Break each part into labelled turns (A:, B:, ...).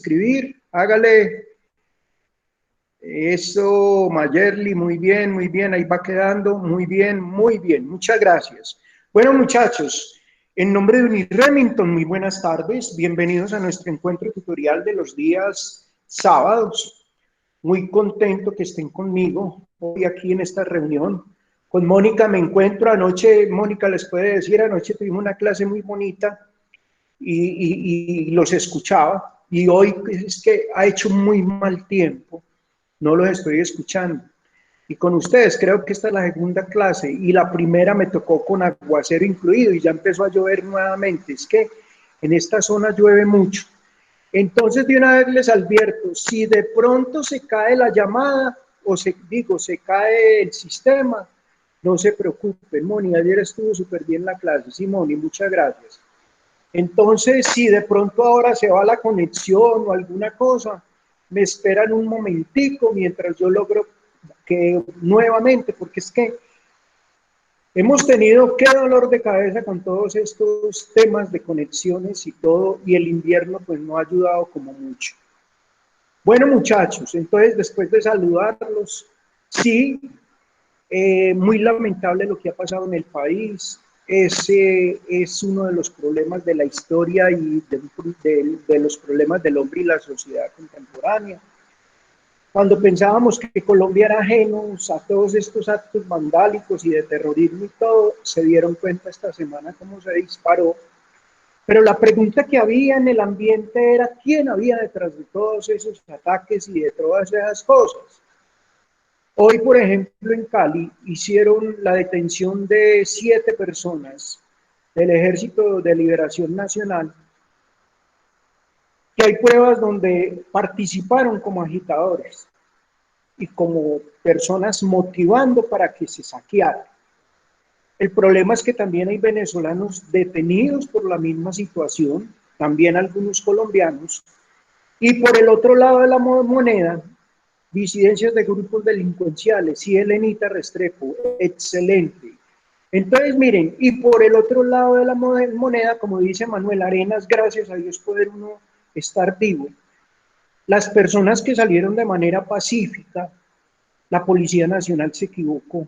A: escribir, hágale. Eso, Mayerly, muy bien, ahí va quedando, muy bien, muchas gracias. Bueno, muchachos, en nombre de Unir Remington, muy buenas tardes, bienvenidos a nuestro encuentro tutorial de los días sábados. Muy contento que estén conmigo hoy aquí en esta reunión. Con Mónica me encuentro, anoche, Mónica les puede decir, anoche tuvimos una clase muy bonita y los escuchaba, y hoy es que ha hecho muy mal tiempo, no los estoy escuchando. Y con ustedes creo que esta es la segunda clase y la primera me tocó con aguacero incluido y ya empezó a llover nuevamente. Es que en esta zona llueve mucho. Entonces de una vez les advierto, si de pronto se cae la llamada o se cae el sistema, no se preocupen. Moni, ayer estuvo súper bien la clase. Sí, Moni, muchas gracias. Entonces, si de pronto ahora se va la conexión o alguna cosa, me esperan un momentico mientras yo logro que nuevamente, porque es que hemos tenido qué dolor de cabeza con todos estos temas de conexiones y todo, y el invierno pues no ha ayudado como mucho. Bueno, muchachos, entonces después de saludarlos, sí, muy lamentable lo que ha pasado en el país. Ese es uno de los problemas de la historia y de los problemas del hombre y la sociedad contemporánea. Cuando pensábamos que Colombia era ajeno a todos estos actos vandálicos y de terrorismo y todo, se dieron cuenta esta semana cómo se disparó. Pero la pregunta que había en el ambiente era quién había detrás de todos esos ataques y de todas esas cosas. Hoy, por ejemplo, en Cali hicieron la detención de 7 personas del Ejército de Liberación Nacional, que hay pruebas donde participaron como agitadores y como personas motivando para que se saqueara. El problema es que también hay venezolanos detenidos por la misma situación, también algunos colombianos, y por el otro lado de la moneda, disidencias de grupos delincuenciales. Sí, Elenita Restrepo, excelente. Entonces, miren, y por el otro lado de la moneda, como dice Manuel Arenas, gracias a Dios poder uno estar vivo, las personas que salieron de manera pacífica, la Policía Nacional se equivocó.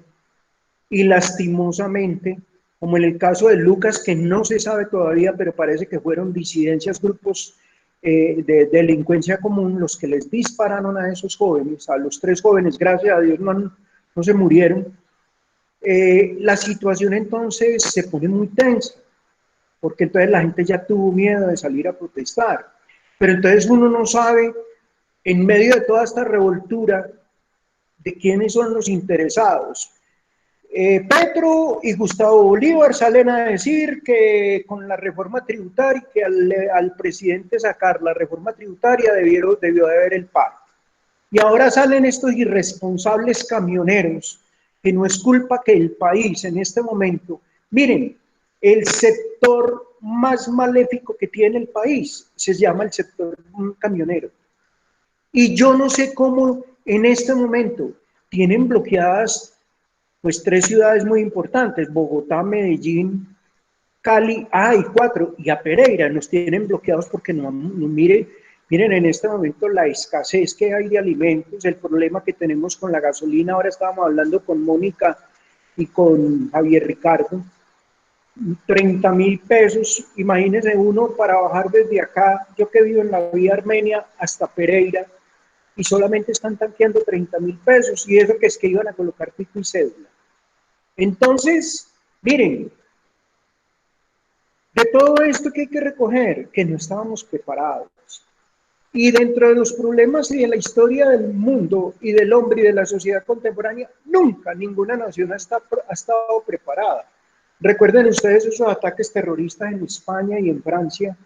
A: Y lastimosamente, como en el caso de Lucas, que no se sabe todavía, pero parece que fueron disidencias, grupos de delincuencia común, los que les dispararon a esos jóvenes, a los 3 jóvenes, gracias a Dios no se murieron. La situación entonces se pone muy tensa, porque entonces la gente ya tuvo miedo de salir a protestar. Pero entonces uno no sabe, en medio de toda esta revoltura, de quiénes son los interesados. Petro y Gustavo Bolívar salen a decir que con la reforma tributaria, que al presidente sacar la reforma tributaria debió de haber el paro. Y ahora salen estos irresponsables camioneros, que no es culpa que el país en este momento, miren, el sector más maléfico que tiene el país se llama el sector camionero. Y yo no sé cómo en este momento tienen bloqueadas pues 3 ciudades muy importantes, Bogotá, Medellín, Cali, y 4, y a Pereira nos tienen bloqueados porque miren en este momento la escasez que hay de alimentos, el problema que tenemos con la gasolina. Ahora estábamos hablando con Mónica y con Javier Ricardo, 30.000 pesos, imagínense uno para bajar desde acá, yo que vivo en la vía Armenia hasta Pereira, y solamente están tanqueando 30.000 pesos, y eso que es que iban a colocar pico y cédula. Entonces, miren, de todo esto que hay que recoger, que no estábamos preparados. Y dentro de los problemas y de la historia del mundo y del hombre y de la sociedad contemporánea, nunca ninguna nación ha estado preparada. Recuerden ustedes esos ataques terroristas en España y en Francia,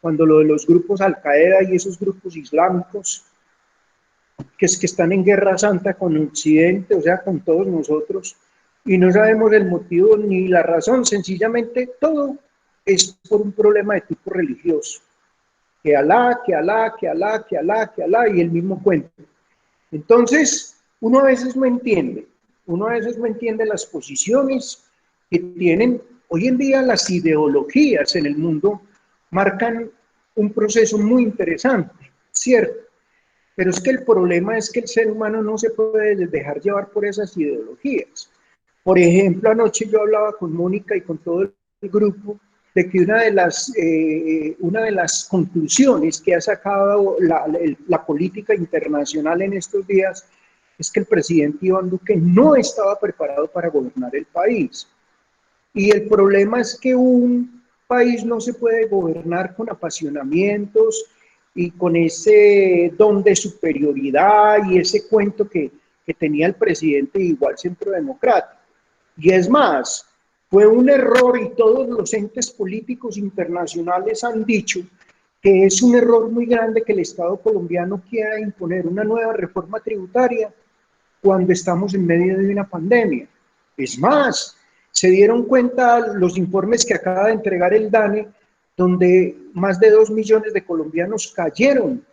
A: cuando lo de los grupos Al-Qaeda y esos grupos islámicos, que están en guerra santa con Occidente, o sea, con todos nosotros, y no sabemos el motivo ni la razón, sencillamente todo es por un problema de tipo religioso. Que Alá, que Alá, que Alá, que Alá, que Alá, y el mismo cuento. Entonces, uno a veces no entiende las posiciones que tienen hoy en día las ideologías en el mundo, marcan un proceso muy interesante. cierto, pero es que el problema es que el ser humano no se puede dejar llevar por esas ideologías. Por ejemplo, anoche yo hablaba con Mónica y con todo el grupo de que una de las conclusiones que ha sacado la política internacional en estos días es que el presidente Iván Duque no estaba preparado para gobernar el país. Y el problema es que un país no se puede gobernar con apasionamientos y con ese don de superioridad y ese cuento que tenía el presidente igual centro democrático. Y es más, fue un error y todos los entes políticos internacionales han dicho que es un error muy grande que el Estado colombiano quiera imponer una nueva reforma tributaria cuando estamos en medio de una pandemia. Es más, se dieron cuenta los informes que acaba de entregar el DANE, donde más de 2 millones de colombianos cayeron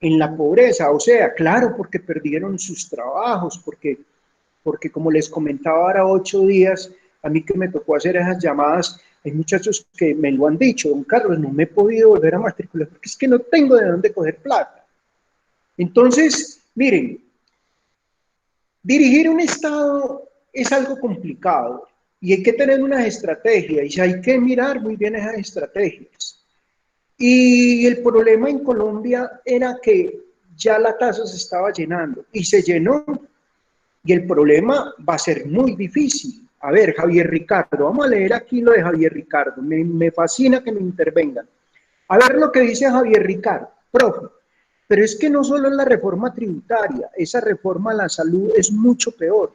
A: en la pobreza, o sea, claro, porque perdieron sus trabajos, porque como les comentaba ahora 8 días, a mí que me tocó hacer esas llamadas, hay muchachos que me lo han dicho, don Carlos, no me he podido volver a matricular porque es que no tengo de dónde coger plata. Entonces, miren, dirigir un Estado es algo complicado y hay que tener unas estrategias y hay que mirar muy bien esas estrategias. Y el problema en Colombia era que ya la tasa se estaba llenando y se llenó. Y el problema va a ser muy difícil. A ver, Javier Ricardo, vamos a leer aquí lo de Javier Ricardo. Me fascina que me intervengan. A ver lo que dice Javier Ricardo, profe. Pero es que no solo es la reforma tributaria, esa reforma a la salud es mucho peor.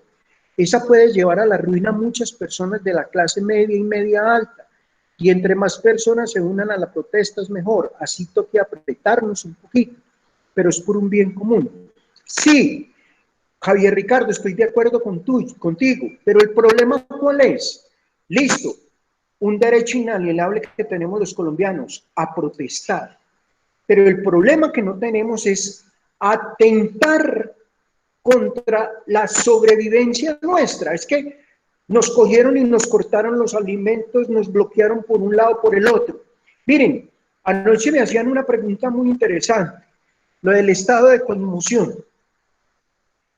A: Esa puede llevar a la ruina a muchas personas de la clase media y media alta. Y entre más personas se unan a la protesta es mejor. Así toque apretarnos un poquito, pero es por un bien común. Sí, Javier Ricardo, estoy de acuerdo contigo, pero el problema ¿cuál es? Listo, un derecho inalienable que tenemos los colombianos, a protestar. Pero el problema que no tenemos es atentar contra la sobrevivencia nuestra. Es que nos cogieron y nos cortaron los alimentos, nos bloquearon por un lado, por el otro. Miren, anoche me hacían una pregunta muy interesante, lo del estado de conmoción.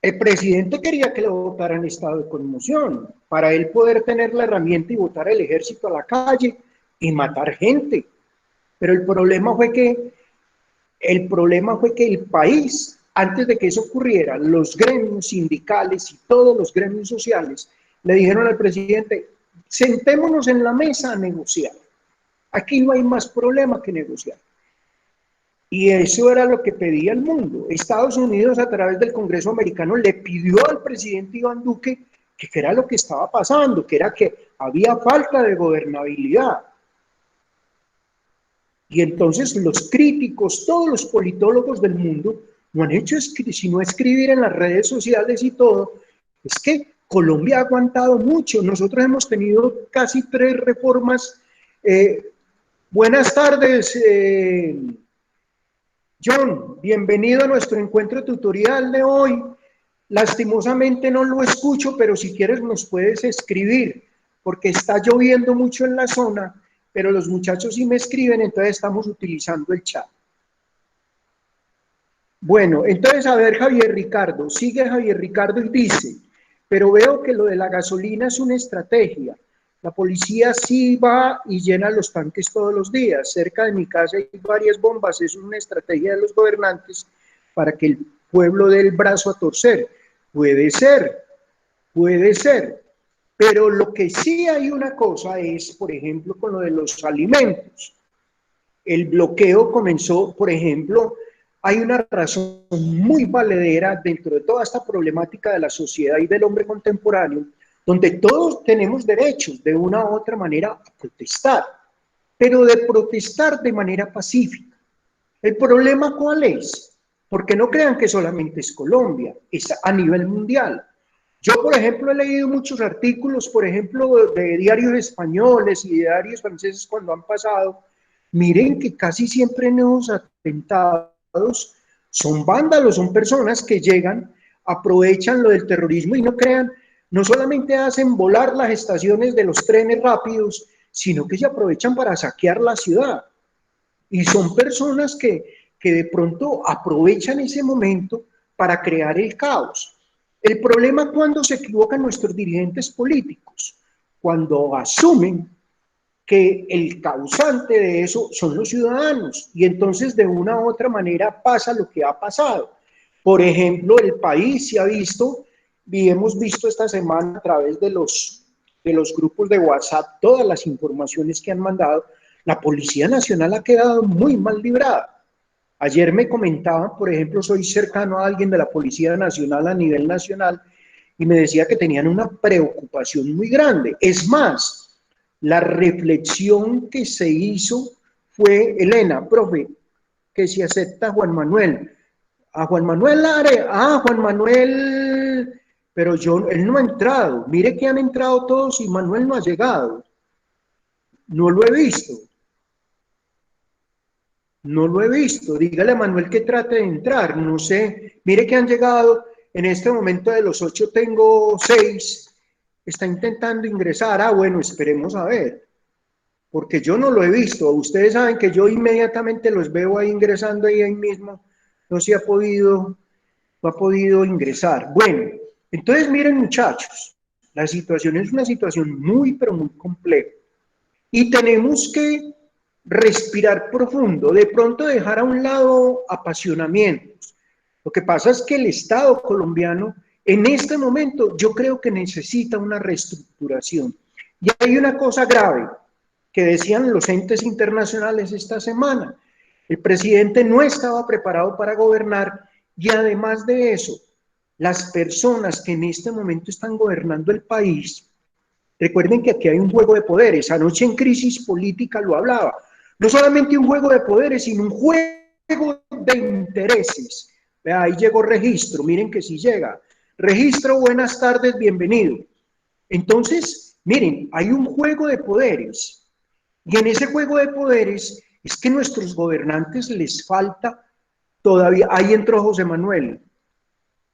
A: El presidente quería que lo votaran en estado de conmoción, para él poder tener la herramienta y votar el ejército a la calle y matar gente. Pero el problema fue que el país, antes de que eso ocurriera, los gremios sindicales y todos los gremios sociales le dijeron al presidente, sentémonos en la mesa a negociar. Aquí no hay más problema que negociar. Y eso era lo que pedía el mundo. Estados Unidos, a través del Congreso americano, le pidió al presidente Iván Duque que era lo que estaba pasando, que era que había falta de gobernabilidad. Y entonces los críticos, todos los politólogos del mundo, no han hecho sino escribir en las redes sociales y todo, es que Colombia ha aguantado mucho. Nosotros hemos tenido casi 3 reformas. Buenas tardes, John, bienvenido a nuestro encuentro tutorial de hoy. Lastimosamente no lo escucho, pero si quieres nos puedes escribir, porque está lloviendo mucho en la zona, pero los muchachos sí me escriben, entonces estamos utilizando el chat. Bueno, entonces a ver Javier Ricardo, sigue Javier Ricardo y dice, pero veo que lo de la gasolina es una estrategia. La policía sí va y llena los tanques todos los días. Cerca de mi casa hay varias bombas. Es una estrategia de los gobernantes para que el pueblo dé el brazo a torcer. Puede ser, puede ser. Pero lo que sí hay una cosa es, por ejemplo, con lo de los alimentos. El bloqueo comenzó, por ejemplo, hay una razón muy valedera dentro de toda esta problemática de la sociedad y del hombre contemporáneo, donde todos tenemos derechos de una u otra manera a protestar, pero de protestar de manera pacífica. ¿El problema cuál es? Porque no crean que solamente es Colombia, es a nivel mundial. Yo, por ejemplo, he leído muchos artículos, por ejemplo, de diarios españoles y de diarios franceses cuando han pasado. Miren que casi siempre en los atentados son vándalos, son personas que llegan, aprovechan lo del terrorismo y no crean, no solamente hacen volar las estaciones de los trenes rápidos, sino que se aprovechan para saquear la ciudad. Y son personas que que de pronto aprovechan ese momento para crear el caos. El problema cuando se equivocan nuestros dirigentes políticos, cuando asumen que el causante de eso son los ciudadanos y entonces de una u otra manera pasa lo que ha pasado. Por ejemplo, el país se ha visto y hemos visto esta semana a través de los grupos de WhatsApp todas las informaciones que han mandado. La Policía Nacional ha quedado muy mal librada. Ayer me comentaban, por ejemplo, soy cercano a alguien de la Policía Nacional a nivel nacional y me decía que tenían una preocupación muy grande. Es más, la reflexión que se hizo fue, Elena, profe, que si acepta Juan Manuel. A Juan Manuel Juan Manuel, pero él no ha entrado. Mire que han entrado todos y Manuel no ha llegado. No lo he visto. No lo he visto. Dígale a Manuel que trate de entrar. No sé. Mire que han llegado. En este momento de los 8 tengo 6. Está intentando ingresar. Ah, bueno, esperemos a ver. Porque yo no lo he visto. Ustedes saben que yo inmediatamente los veo ahí ingresando ahí mismo. No se ha podido, no ha podido ingresar. Bueno, entonces miren muchachos, la situación es una situación muy, pero muy compleja. Y tenemos que respirar profundo, de pronto dejar a un lado apasionamientos. Lo que pasa es que el Estado colombiano en este momento yo creo que necesita una reestructuración. Y hay una cosa grave que decían los entes internacionales esta semana. El presidente no estaba preparado para gobernar y además de eso, las personas que en este momento están gobernando el país, recuerden que aquí hay un juego de poderes. Anoche en Crisis Política lo hablaba. No solamente un juego de poderes, sino un juego de intereses. Vea, ahí llegó Registro, miren que sí llega. Registro, buenas tardes, bienvenido. Entonces, miren, hay un juego de poderes. Y en ese juego de poderes es que nuestros gobernantes les falta todavía. Ahí entró José Manuel.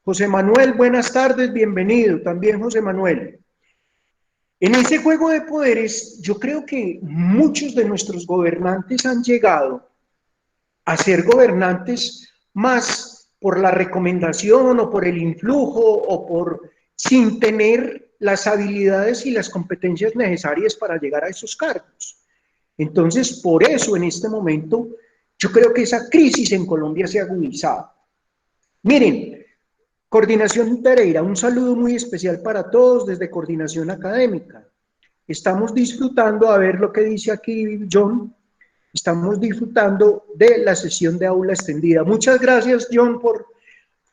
A: José Manuel, buenas tardes, bienvenido. También José Manuel. En ese juego de poderes, yo creo que muchos de nuestros gobernantes han llegado a ser gobernantes más por la recomendación o por el influjo o por sin tener las habilidades y las competencias necesarias para llegar a esos cargos. Entonces, por eso en este momento, yo creo que esa crisis en Colombia se ha agudizado. Miren, Coordinación Pereira, un saludo muy especial para todos desde Coordinación Académica. Estamos disfrutando, a ver lo que dice aquí John, estamos disfrutando de la sesión de aula extendida. Muchas gracias, John, por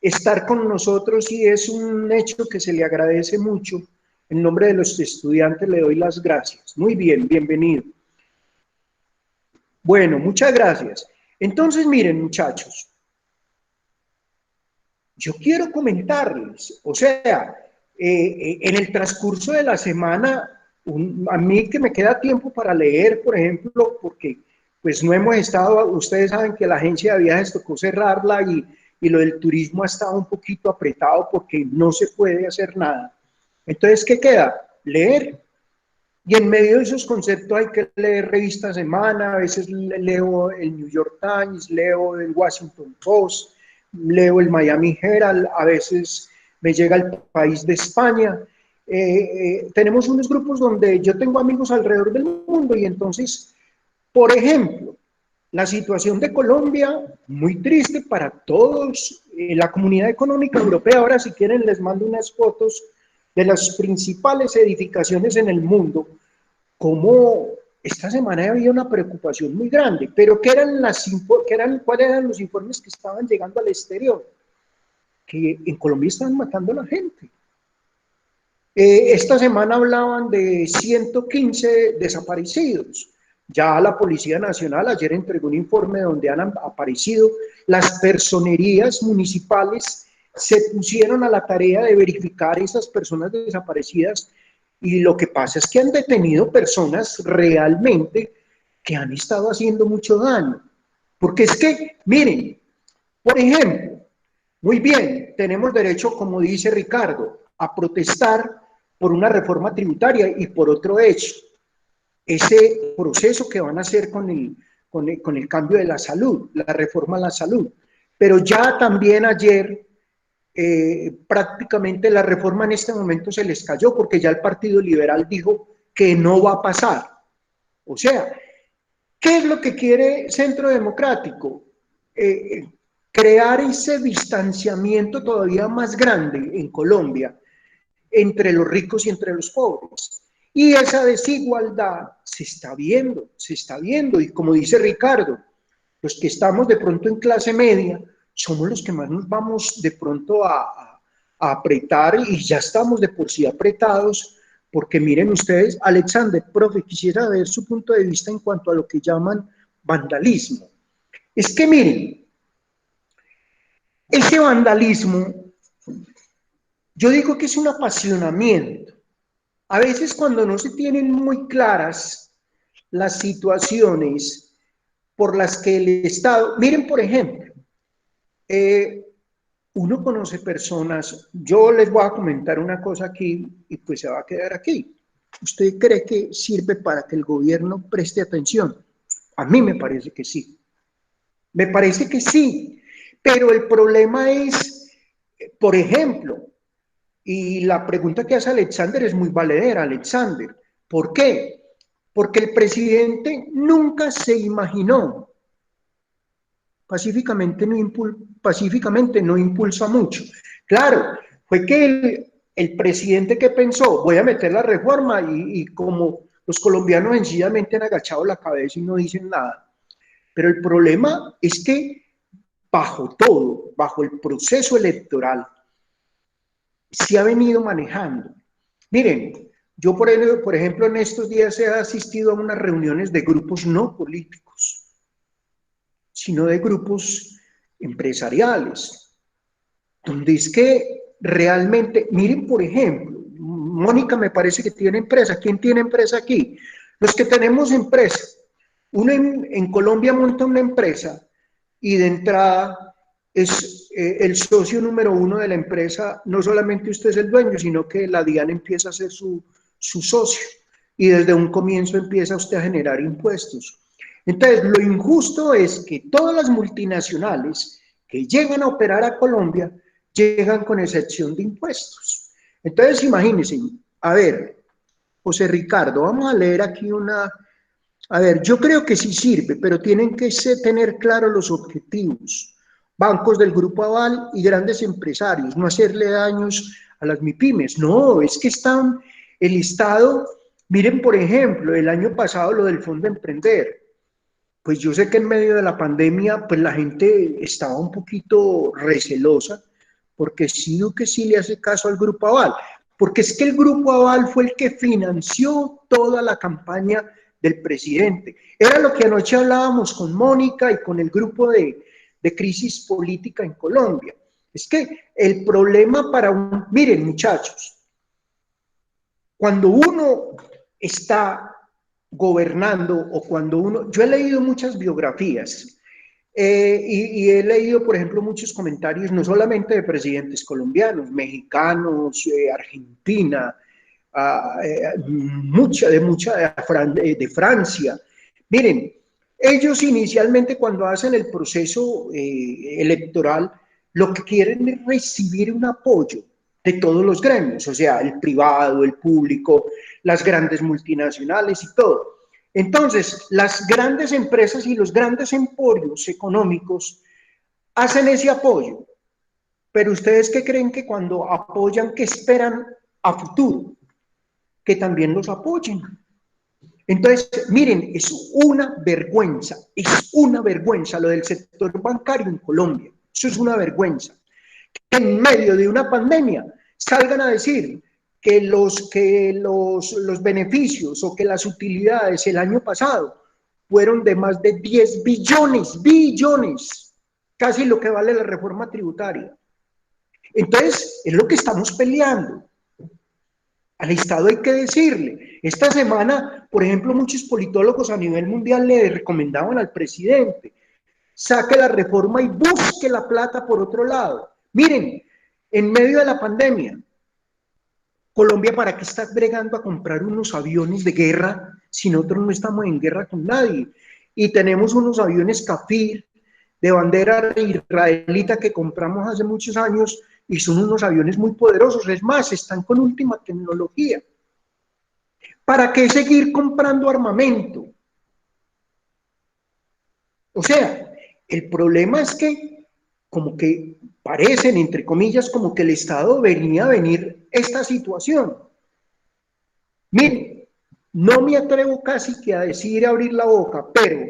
A: estar con nosotros y es un hecho que se le agradece mucho. En nombre de los estudiantes le doy las gracias. Muy bien, bienvenido. Bueno, muchas gracias. Entonces, miren, muchachos, yo quiero comentarles, o sea, en el transcurso de la semana, a mí que me queda tiempo para leer, por ejemplo, porque pues no hemos estado, ustedes saben que la agencia de viajes tocó cerrarla y lo del turismo ha estado un poquito apretado porque no se puede hacer nada. Entonces, ¿qué queda? Leer. Y en medio de esos conceptos hay que leer Revista Semana, a veces leo el New York Times, leo el Washington Post, leo el Miami Herald, a veces me llega El País de España. Tenemos unos grupos donde yo tengo amigos alrededor del mundo y entonces, por ejemplo, la situación de Colombia, muy triste para todos, la comunidad económica europea. Ahora si quieren les mando unas fotos de las principales edificaciones en el mundo, como esta semana había una preocupación muy grande, pero ¿cuáles eran los informes que estaban llegando al exterior? Que en Colombia estaban matando a la gente. Esta semana hablaban de 115 desaparecidos. Ya la Policía Nacional ayer entregó un informe donde han aparecido las personerías municipales, se pusieron a la tarea de verificar esas personas desaparecidas y lo que pasa es que han detenido personas realmente que han estado haciendo mucho daño. Porque es que, miren, por ejemplo, muy bien, tenemos derecho, como dice Ricardo, a protestar por una reforma tributaria y por otro hecho, ese proceso que van a hacer con con el cambio de la salud, la reforma a la salud. Pero ya también ayer prácticamente la reforma en este momento se les cayó porque ya el Partido Liberal dijo que no va a pasar. O sea, ¿qué es lo que quiere Centro Democrático? Crear ese distanciamiento todavía más grande en Colombia entre los ricos y entre los pobres. Y esa desigualdad se está viendo, y como dice Ricardo, los que estamos de pronto en clase media, somos los que más nos vamos de pronto a apretar, y ya estamos de por sí apretados, porque miren ustedes, Alexander, profe, quisiera ver su punto de vista en cuanto a lo que llaman vandalismo. Es que miren, ese vandalismo, yo digo que es un apasionamiento. A veces cuando no se tienen muy claras las situaciones por las que el Estado, miren por ejemplo, uno conoce personas, yo les voy a comentar una cosa aquí y pues se va a quedar aquí. ¿Usted cree que sirve para que el gobierno preste atención? A mí me parece que sí. Me parece que sí, pero el problema es, por ejemplo, y la pregunta que hace Alexander es muy valedera, Alexander. ¿Por qué? Porque el presidente nunca se imaginó, pacíficamente no impulsa mucho. Claro, fue que el presidente que pensó, voy a meter la reforma y como los colombianos sencillamente han agachado la cabeza y no dicen nada. Pero el problema es que bajo todo, bajo el proceso electoral, se ha venido manejando. Miren, yo por ejemplo en estos días he asistido a unas reuniones de grupos no políticos, sino de grupos empresariales, donde es que realmente, miren por ejemplo, Mónica me parece que tiene empresa. ¿Quién tiene empresa aquí? Los que tenemos empresa. Uno en Colombia monta una empresa y de entrada es el socio número uno de la empresa. No solamente usted es el dueño, sino que la DIAN empieza a ser su socio y desde un comienzo empieza usted a generar impuestos. Entonces, lo injusto es que todas las multinacionales que llegan a operar a Colombia llegan con excepción de impuestos. Entonces, imagínense, a ver, José Ricardo, vamos a leer aquí una. A ver, yo creo que sí sirve, pero tienen que tener claros los objetivos. Bancos del Grupo Aval y grandes empresarios, no hacerle daños a las MIPYMES. No, es que están el Estado, miren por ejemplo, el año pasado lo del Fondo Emprender. Pues yo sé que en medio de la pandemia, pues la gente estaba un poquito recelosa, porque sí que sí le hace caso al Grupo Aval, porque es que el Grupo Aval fue el que financió toda la campaña del presidente. Era lo que anoche hablábamos con Mónica y con el grupo de crisis política en Colombia. Es que el problema miren muchachos, cuando uno está gobernando o cuando yo he leído muchas biografías y he leído, por ejemplo, muchos comentarios, no solamente de presidentes colombianos, mexicanos, Argentina, de Francia. Miren, ellos inicialmente cuando hacen el proceso electoral, lo que quieren es recibir un apoyo de todos los gremios, o sea, el privado, el público, las grandes multinacionales y todo. Entonces, las grandes empresas y los grandes emporios económicos hacen ese apoyo, pero ustedes qué creen que cuando apoyan, ¿qué esperan a futuro? Que también los apoyen. Entonces, miren, es una vergüenza lo del sector bancario en Colombia. Eso es una vergüenza. Que en medio de una pandemia salgan a decir que los beneficios o que las utilidades el año pasado fueron de más de 10 billones, casi lo que vale la reforma tributaria. Entonces, es lo que estamos peleando. Al Estado hay que decirle. Esta semana, por ejemplo, muchos politólogos a nivel mundial le recomendaban al presidente, saque la reforma y busque la plata por otro lado. Miren, en medio de la pandemia, Colombia, ¿para qué está bregando a comprar unos aviones de guerra si nosotros no estamos en guerra con nadie? y tenemos unos aviones Kafir de bandera israelita que compramos hace muchos años y son unos aviones muy poderosos, es más, están con última tecnología. ¿Para qué seguir comprando armamento? O sea, el problema es que como que parecen, entre comillas, como que el Estado venía a venir esta situación. Miren, no me atrevo casi que a decir abrir la boca, pero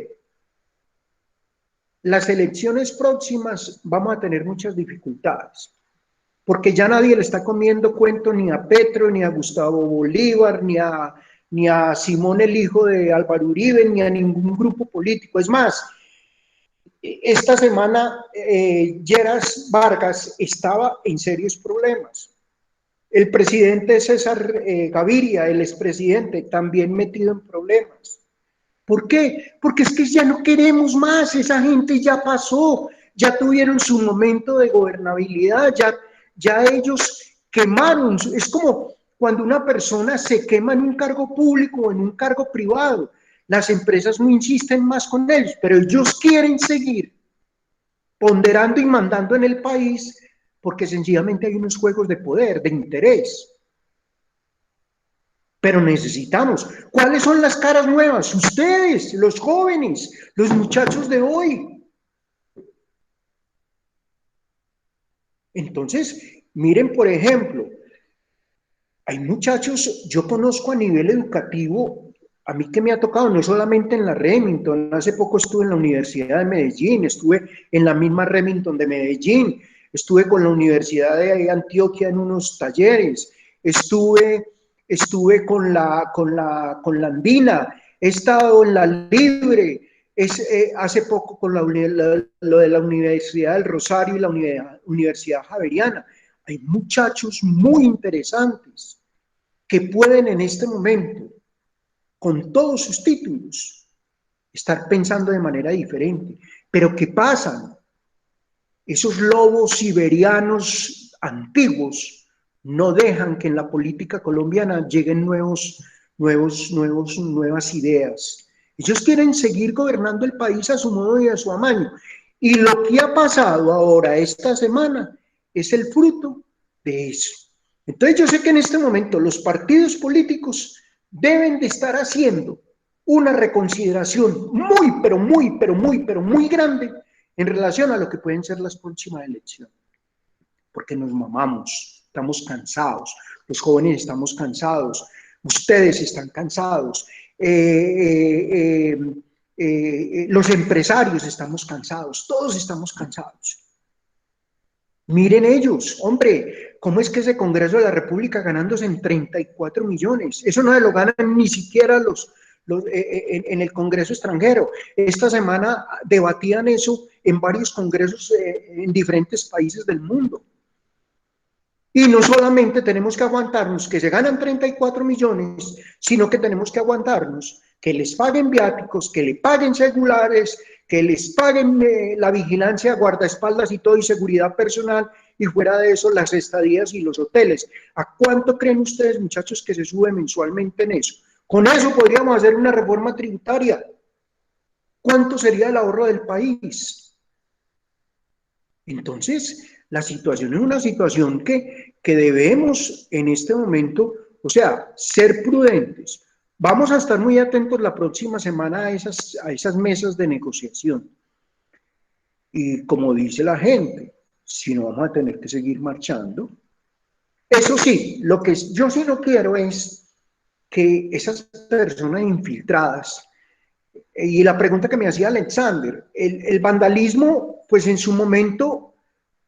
A: las elecciones próximas vamos a tener muchas dificultades, porque ya nadie le está comiendo cuento ni a Petro, ni a Gustavo Bolívar, ni a Simón el hijo de Álvaro Uribe, ni a ningún grupo político. Es más, esta semana Lleras Vargas estaba en serios problemas. El presidente César Gaviria, el expresidente, también metido en problemas. ¿Por qué? Porque es que ya no queremos más, esa gente ya pasó, ya tuvieron su momento de gobernabilidad, ya ellos quemaron. Es como cuando una persona se quema en un cargo público o en un cargo privado. Las empresas no insisten más con ellos, pero ellos quieren seguir ponderando y mandando en el país porque sencillamente hay unos juegos de poder, de interés. Pero necesitamos. ¿Cuáles son las caras nuevas? Ustedes, los jóvenes, los muchachos de hoy. Entonces, miren, por ejemplo, hay muchachos, yo conozco a nivel educativo, a mí que me ha tocado, no solamente en la Remington, hace poco estuve en la Universidad de Medellín, estuve en la misma Remington de Medellín, estuve con la Universidad de Antioquia en unos talleres, estuve con la Andina, he estado en la Libre, hace poco con lo de la Universidad del Rosario y la Universidad Javeriana. Hay muchachos muy interesantes que pueden en este momento, con todos sus títulos, estar pensando de manera diferente. Pero ¿qué pasan? Esos lobos siberianos antiguos no dejan que en la política colombiana lleguen nuevas ideas. Ellos quieren seguir gobernando el país a su modo y a su amaño. Y lo que ha pasado ahora, esta semana, es el fruto de eso. Entonces yo sé que en este momento los partidos políticos deben de estar haciendo una reconsideración muy grande en relación a lo que pueden ser las próximas elecciones, porque nos mamamos, estamos cansados, los jóvenes estamos cansados, ustedes están cansados, los empresarios estamos cansados, todos estamos cansados. Miren ellos, hombre, ¿cómo es que ese Congreso de la República ganándose en 34 millones? Eso no se lo ganan ni siquiera en el Congreso extranjero. Esta semana debatían eso en varios congresos en diferentes países del mundo. Y no solamente tenemos que aguantarnos que se ganan 34 millones, sino que tenemos que aguantarnos que les paguen viáticos, que le paguen celulares, que les paguen la vigilancia, guardaespaldas y todo, y seguridad personal, y fuera de eso las estadías y los hoteles. ¿A cuánto creen ustedes, muchachos, que se sube mensualmente en eso? Con eso podríamos hacer una reforma tributaria. ¿Cuánto sería el ahorro del país? Entonces, la situación es una situación que debemos en este momento, o sea, ser prudentes. Vamos a estar muy atentos la próxima semana a esas mesas de negociación. Y como dice la gente, si no vamos a tener que seguir marchando. Eso sí, lo que yo sí no quiero es que esas personas infiltradas, y la pregunta que me hacía Alexander, el vandalismo, pues en su momento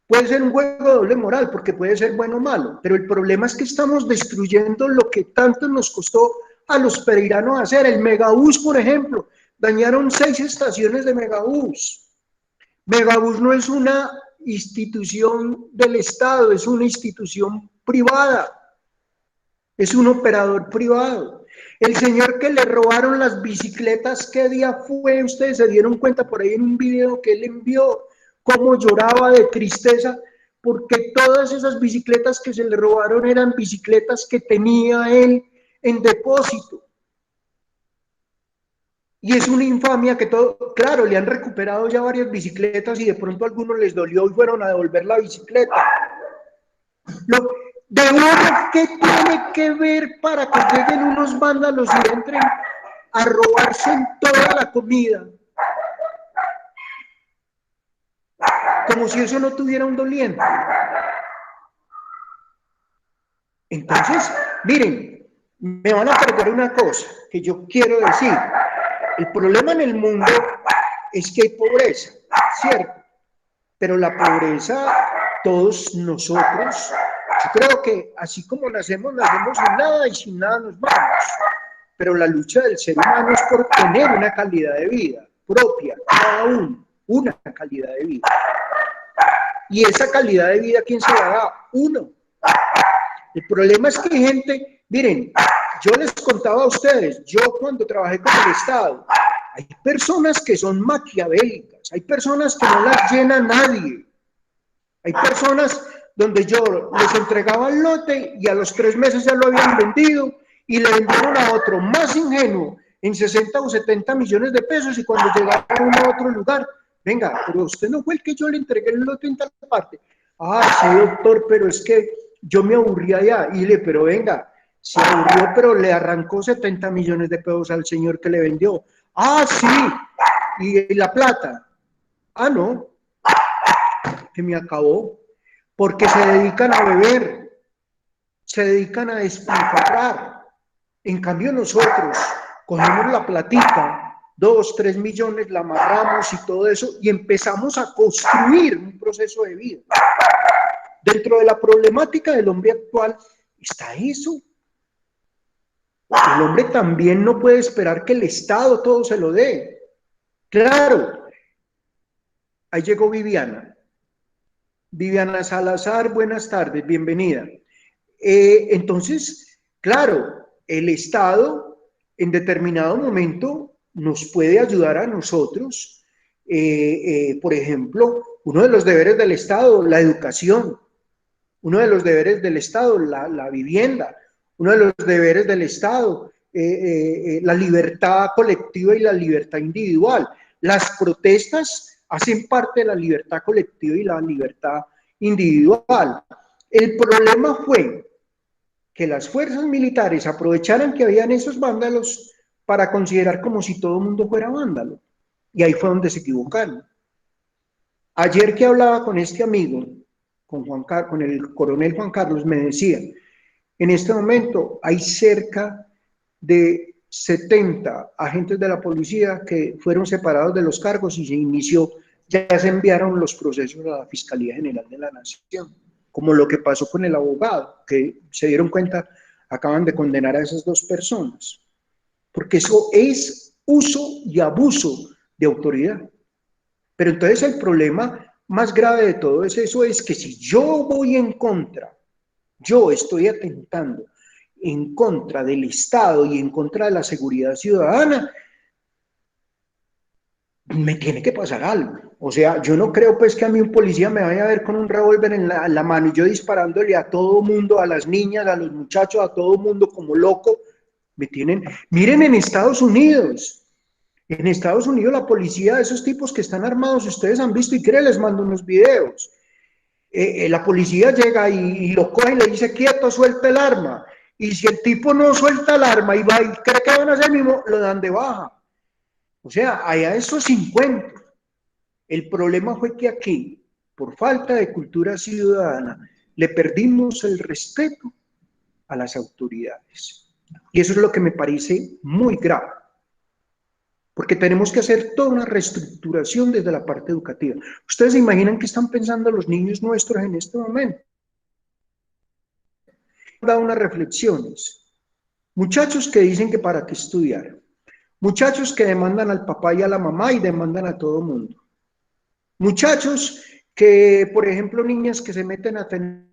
A: puede ser un juego de doble moral, porque puede ser bueno o malo, pero el problema es que estamos destruyendo lo que tanto nos costó a los pereiranos hacer. El Megabús, por ejemplo, dañaron 6 estaciones de Megabús. Megabús no es una institución del Estado, es una institución privada, es un operador privado. El señor que le robaron las bicicletas, ¿qué día fue? Ustedes se dieron cuenta por ahí en un video que él envió, cómo lloraba de tristeza, porque todas esas bicicletas que se le robaron eran bicicletas que tenía él en depósito. Y es una infamia que todo, claro, le han recuperado ya varias bicicletas y de pronto a algunos les dolió y fueron a devolver la bicicleta. ¿De uno qué tiene que ver para que lleguen unos vándalos y entren a robarse en toda la comida? Como si eso no tuviera un doliente. Entonces, miren, me van a perder una cosa que yo quiero decir. El problema en el mundo es que hay pobreza, ¿cierto? Pero la pobreza, todos nosotros, yo creo que así como nacemos, nacemos sin nada y sin nada nos vamos. Pero la lucha del ser humano es por tener una calidad de vida propia, cada uno, una calidad de vida. Y esa calidad de vida, ¿quién se la da? Uno. El problema es que hay gente, miren, yo les contaba a ustedes, yo cuando trabajé con el Estado, hay personas que son maquiavélicas, hay personas que no las llena nadie, hay personas donde yo les entregaba el lote y a los 3 meses ya lo habían vendido y le vendieron a otro más ingenuo en 60 o 70 millones de pesos y cuando llegaron a otro lugar, venga, pero usted no fue el que yo le entregué el lote en tal parte. Ah, sí, doctor, pero es que yo me aburría ya. Y le, pero venga, se aburrió, pero le arrancó 70 millones de pesos al señor que le vendió. Ah, sí, y la plata. Ah, no, que me acabó, porque se dedican a beber, se dedican a despilfarrar. En cambio nosotros cogemos la platica, 2, 3 millones, la amarramos y todo eso, y empezamos a construir un proceso de vida. Dentro de la problemática del hombre actual está eso. El hombre también no puede esperar que el Estado todo se lo dé. Claro, ahí llegó Viviana. Viviana Salazar, buenas tardes, bienvenida. Entonces, claro, el Estado en determinado momento nos puede ayudar a nosotros. Por ejemplo, uno de los deberes del Estado, la educación. Uno de los deberes del Estado, la vivienda. Uno de los deberes del Estado, la libertad colectiva y la libertad individual. Las protestas hacen parte de la libertad colectiva y la libertad individual. El problema fue que las fuerzas militares aprovecharan que habían esos vándalos para considerar como si todo el mundo fuera vándalo. Y ahí fue donde se equivocaron. Ayer que hablaba con este amigo, con el coronel Juan Carlos, me decía, en este momento hay cerca de 70 agentes de la policía que fueron separados de los cargos y se inició, ya se enviaron los procesos a la Fiscalía General de la Nación, como lo que pasó con el abogado, que se dieron cuenta, acaban de condenar a esas 2 personas, porque eso es uso y abuso de autoridad. Pero entonces el problema más grave de todo eso es que si yo voy en contra, yo estoy atentando en contra del Estado y en contra de la seguridad ciudadana, me tiene que pasar algo. O sea, yo no creo pues que a mí un policía me vaya a ver con un revólver en la mano y yo disparándole a todo mundo, a las niñas, a los muchachos, a todo mundo como loco. Me tienen, miren en Estados Unidos la policía, esos tipos que están armados, ustedes han visto y creen, les mando unos videos. La policía llega y lo coge y le dice quieto, suelta el arma. Y si el tipo no suelta el arma y va y cree que van a hacer mismo, lo dan de baja. O sea, allá eso es 50. El problema fue que aquí, por falta de cultura ciudadana, le perdimos el respeto a las autoridades. Y eso es lo que me parece muy grave. Porque tenemos que hacer toda una reestructuración desde la parte educativa. ¿Ustedes se imaginan qué están pensando los niños nuestros en este momento? He dado unas reflexiones. Muchachos que dicen que para qué estudiar. Muchachos que demandan al papá y a la mamá y demandan a todo mundo. Muchachos que, por ejemplo, niñas que se meten a tener...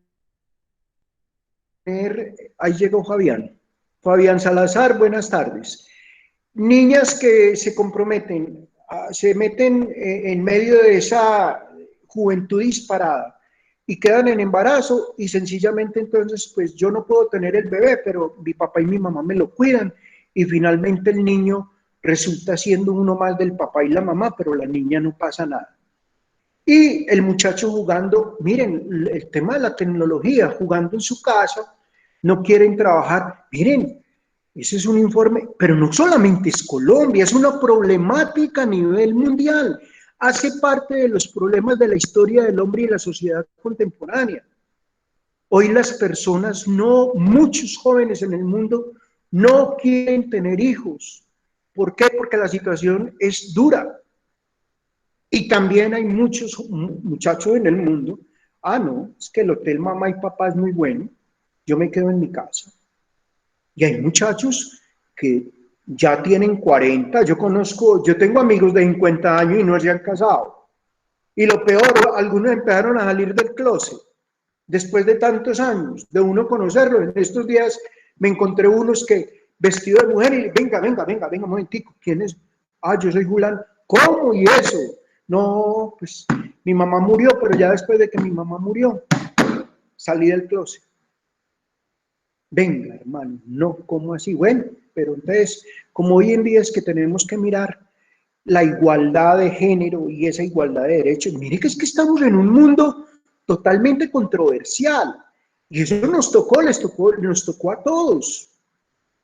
A: Ahí llegó Fabián. Fabián Salazar, buenas tardes. Niñas que se comprometen, se meten en medio de esa juventud disparada y quedan en embarazo y sencillamente entonces pues yo no puedo tener el bebé, pero mi papá y mi mamá me lo cuidan y finalmente el niño resulta siendo uno más del papá y la mamá, pero la niña no pasa nada. Y el muchacho jugando, miren, el tema de la tecnología, jugando en su casa, no quieren trabajar. Miren, ese es un informe, pero no solamente es Colombia, es una problemática a nivel mundial. Hace parte de los problemas de la historia del hombre y la sociedad contemporánea. Hoy las personas no, muchos jóvenes en el mundo no quieren tener hijos. ¿Por qué? Porque la situación es dura. Y también hay muchos muchachos en el mundo, no, es que el hotel mamá y papá es muy bueno, yo me quedo en mi casa. Y hay muchachos que ya tienen 40, yo tengo amigos de 50 años y no se han casado. Y lo peor, algunos empezaron a salir del closet después de tantos años, de uno conocerlo. En estos días me encontré unos que vestido de mujer y venga, un momentico, ¿quién es? Yo soy Julián. ¿Cómo? ¿Y eso? No, pues mi mamá murió, pero ya después de que mi mamá murió, salí del closet. Venga, hermano, no, ¿cómo así? Bueno, pero entonces, como hoy en día es que tenemos que mirar la igualdad de género y esa igualdad de derechos, mire que es que estamos en un mundo totalmente controversial y eso nos tocó a todos.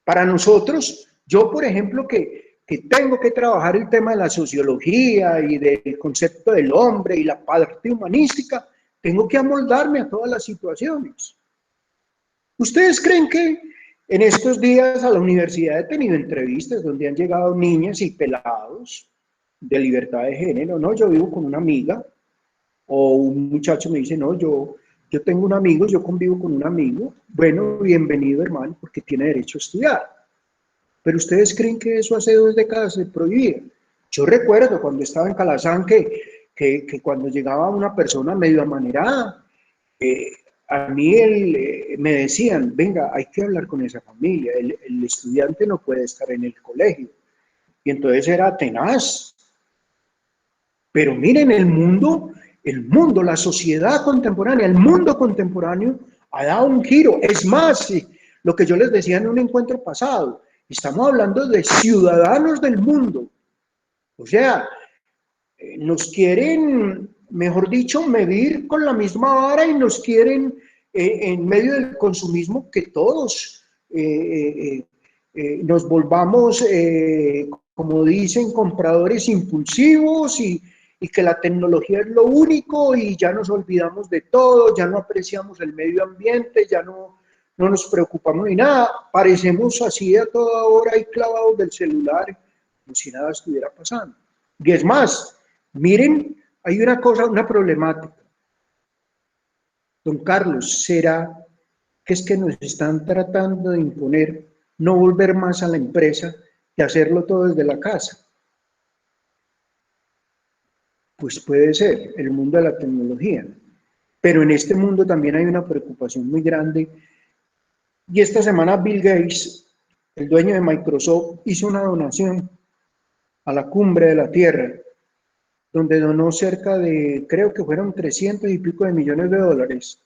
A: Para nosotros, yo por ejemplo que tengo que trabajar el tema de la sociología y del concepto del hombre y la parte humanística, tengo que amoldarme a todas las situaciones. ¿Ustedes creen que en estos días a la universidad he tenido entrevistas donde han llegado niñas y pelados de libertad de género? No, yo vivo con una amiga, o un muchacho me dice, no, yo tengo un amigo, yo convivo con un amigo. Bueno, bienvenido hermano, porque tiene derecho a estudiar. Pero ustedes creen que eso hace 2 décadas se prohibía. Yo recuerdo cuando estaba en Calazán que cuando llegaba una persona medio amanerada, a mí me decían, venga, hay que hablar con esa familia, el estudiante no puede estar en el colegio. Y entonces era tenaz. Pero miren, la sociedad contemporánea, el mundo contemporáneo ha dado un giro. Es más, lo que yo les decía en un encuentro pasado, estamos hablando de ciudadanos del mundo. O sea, nos quieren, mejor dicho, medir con la misma vara y nos quieren en medio del consumismo que todos nos volvamos, como dicen, compradores impulsivos y que la tecnología es lo único y ya nos olvidamos de todo, ya no apreciamos el medio ambiente, ya no nos preocupamos ni nada, parecemos así a toda hora ahí clavados del celular, como si nada estuviera pasando. Y es más, miren, hay una cosa, una problemática. Don Carlos, ¿será que es que nos están tratando de imponer no volver más a la empresa y hacerlo todo desde la casa? Pues puede ser, el mundo de la tecnología. Pero en este mundo también hay una preocupación muy grande. Y esta semana Bill Gates, el dueño de Microsoft, hizo una donación a la cumbre de la Tierra, donde donó cerca de, creo que fueron 300 y pico de millones de dólares.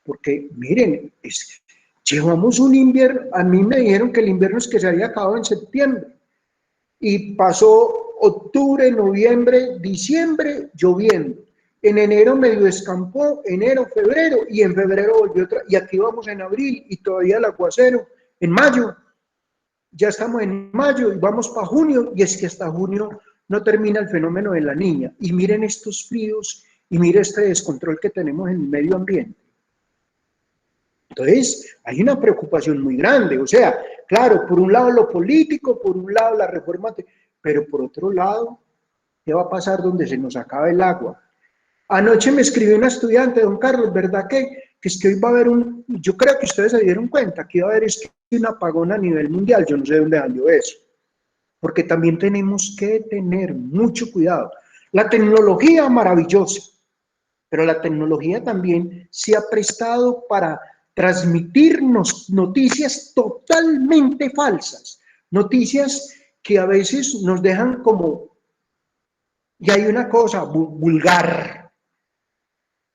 A: Porque miren, llevamos un invierno, a mí me dijeron que el invierno es que se había acabado en septiembre. Y pasó octubre, noviembre, diciembre lloviendo. En enero medio descampó, enero, febrero, y en febrero volvió otra, y aquí vamos en abril, y todavía el aguacero. En mayo, ya estamos en mayo, y vamos para junio, y es que hasta junio no termina el fenómeno de la niña. Y miren estos fríos, y miren este descontrol que tenemos en el medio ambiente. Entonces, hay una preocupación muy grande. O sea, claro, por un lado lo político, por un lado la reforma, pero por otro lado, ¿qué va a pasar donde se nos acabe el agua? Anoche me escribió una estudiante, don Carlos, ¿verdad que es que hoy va a haber yo creo que ustedes se dieron cuenta que iba a haber un apagón a nivel mundial? Yo no sé de dónde salió eso. Porque también tenemos que tener mucho cuidado. La tecnología maravillosa, pero la tecnología también se ha prestado para transmitirnos noticias totalmente falsas, noticias que a veces nos dejan como, y hay una cosa vulgar,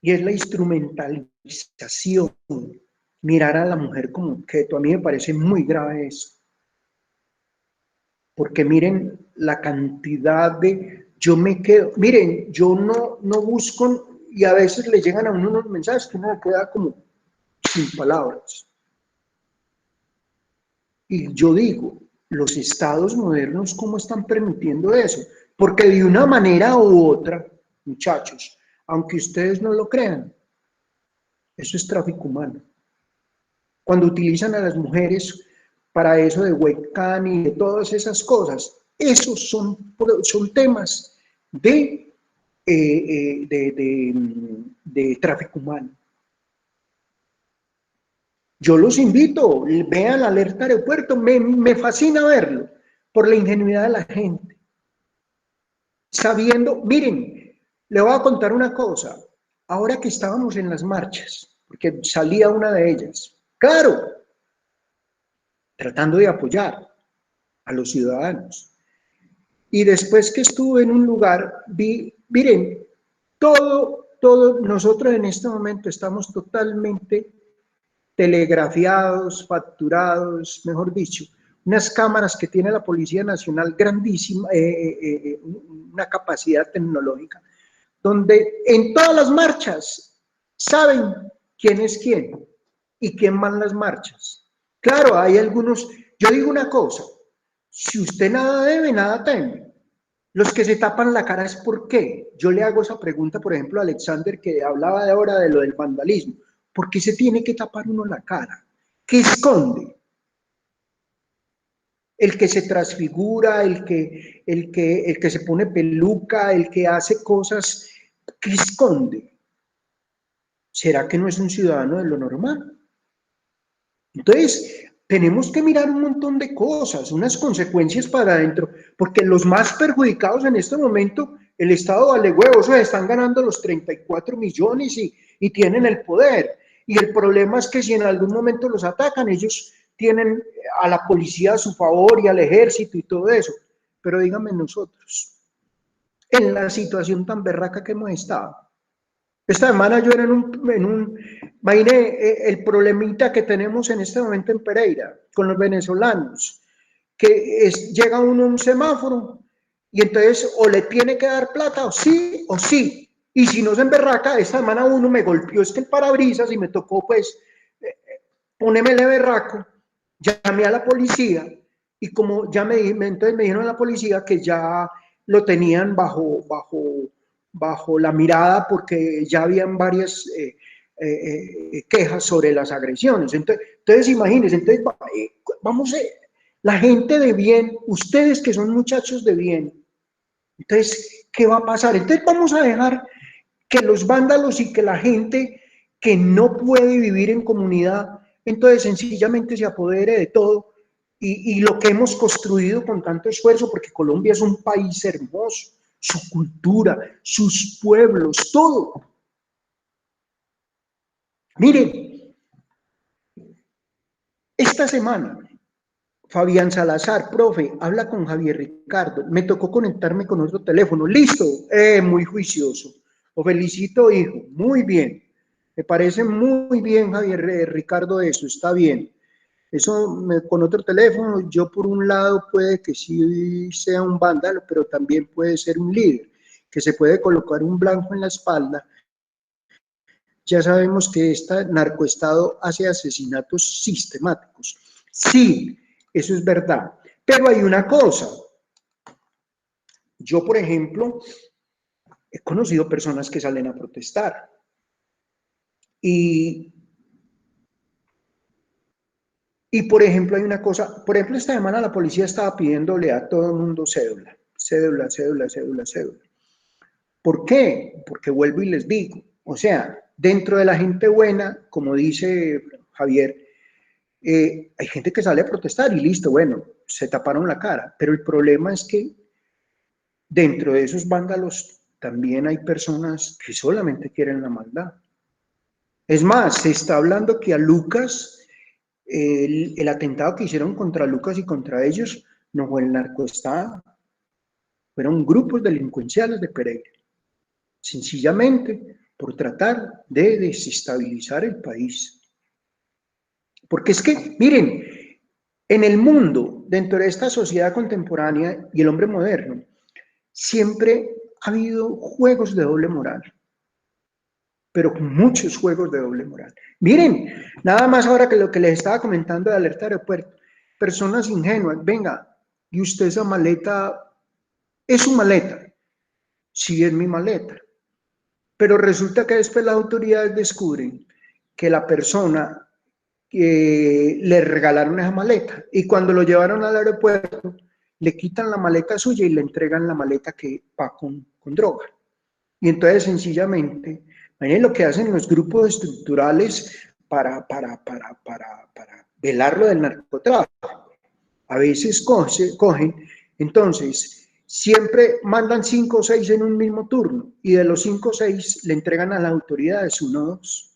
A: y es la instrumentalización, mirar a la mujer como objeto. A mí me parece muy grave eso. porque miren la cantidad de, yo me quedo, miren, yo no busco, y a veces le llegan a uno unos mensajes que uno queda como sin palabras. Y yo digo, los estados modernos, ¿cómo están permitiendo eso? Porque de una manera u otra, muchachos, aunque ustedes no lo crean, eso es tráfico humano. Cuando utilizan a las mujeres para eso de webcam y de todas esas cosas, esos son temas de tráfico humano. Yo los invito, vean la alerta aeropuerto, me fascina verlo, por la ingenuidad de la gente. Sabiendo, miren, le voy a contar una cosa, ahora que estábamos en las marchas, porque salía una de ellas, claro, tratando de apoyar a los ciudadanos. Y después que estuve en un lugar, miren, todo, nosotros en este momento estamos totalmente telegrafiados, facturados, mejor dicho, unas cámaras que tiene la Policía Nacional grandísima, una capacidad tecnológica, donde en todas las marchas saben quién es quién y quién van las marchas. Claro, hay algunos, yo digo una cosa, si usted nada debe, nada teme. Los que se tapan la cara es por qué. Yo le hago esa pregunta, por ejemplo, a Alexander, que hablaba de ahora de lo del vandalismo. ¿Por qué se tiene que tapar uno la cara? ¿Qué esconde? El que se transfigura, el que se pone peluca, el que hace cosas, ¿qué esconde? ¿Será que no es un ciudadano de lo normal? Entonces, tenemos que mirar un montón de cosas, unas consecuencias para adentro, porque los más perjudicados en este momento, el Estado vale huevos, están ganando los 34 millones y tienen el poder. Y el problema es que si en algún momento los atacan, ellos tienen a la policía a su favor y al ejército y todo eso. Pero díganme nosotros, en la situación tan berraca que hemos estado, esta semana yo era imagine el problemita que tenemos en este momento en Pereira con los venezolanos, que llega uno a un semáforo y entonces o le tiene que dar plata o sí, y si no se emberraca, esta semana uno me golpeó es que el parabrisas y me tocó pues ponémele berraco, llamé a la policía y como ya entonces me dijeron a la policía que ya lo tenían bajo la mirada porque ya habían varias quejas sobre las agresiones. Entonces imagínense, entonces vamos la gente de bien, ustedes que son muchachos de bien, entonces, ¿qué va a pasar? Entonces vamos a dejar que los vándalos y que la gente que no puede vivir en comunidad, entonces sencillamente se apodere de todo y lo que hemos construido con tanto esfuerzo, porque Colombia es un país hermoso, su cultura, sus pueblos, todo. Miren, esta semana, Fabián Salazar, profe, habla con Javier Ricardo, me tocó conectarme con otro teléfono, listo, muy juicioso, lo felicito, hijo, muy bien, me parece muy bien, Javier Ricardo, eso, está bien. Eso con otro teléfono, yo por un lado puede que sí sea un vándalo, pero también puede ser un líder, que se puede colocar un blanco en la espalda. Ya sabemos que este narcoestado hace asesinatos sistemáticos. Sí, eso es verdad. Pero hay una cosa. Yo, por ejemplo, he conocido personas que salen a protestar. Y por ejemplo, hay una cosa, por ejemplo, esta semana la policía estaba pidiéndole a todo el mundo cédula, cédula, cédula, cédula, cédula. ¿Por qué? Porque vuelvo y les digo, o sea, dentro de la gente buena, como dice Javier, hay gente que sale a protestar y listo, bueno, se taparon la cara, pero el problema es que dentro de esos vándalos también hay personas que solamente quieren la maldad. Es más, se está hablando que a Lucas, el atentado que hicieron contra Lucas y contra ellos, no fue el narcoestado, fueron grupos delincuenciales de Pereira, sencillamente por tratar de desestabilizar el país. Porque es que, miren, en el mundo dentro de esta sociedad contemporánea y el hombre moderno, siempre ha habido juegos de doble moral, pero muchos juegos de doble moral. Miren, nada más ahora que lo que les estaba comentando de alerta aeropuerto, personas ingenuas, venga, y usted esa maleta, es su maleta, sí es mi maleta, pero resulta que después las autoridades descubren que la persona le regalaron esa maleta y cuando lo llevaron al aeropuerto le quitan la maleta suya y le entregan la maleta que va con droga. Y entonces sencillamente, miren lo que hacen los grupos estructurales para velar lo del narcotráfico. A veces cogen, entonces siempre mandan 5 o 6 en un mismo turno y de los 5 o 6 le entregan a las autoridades 1 o 2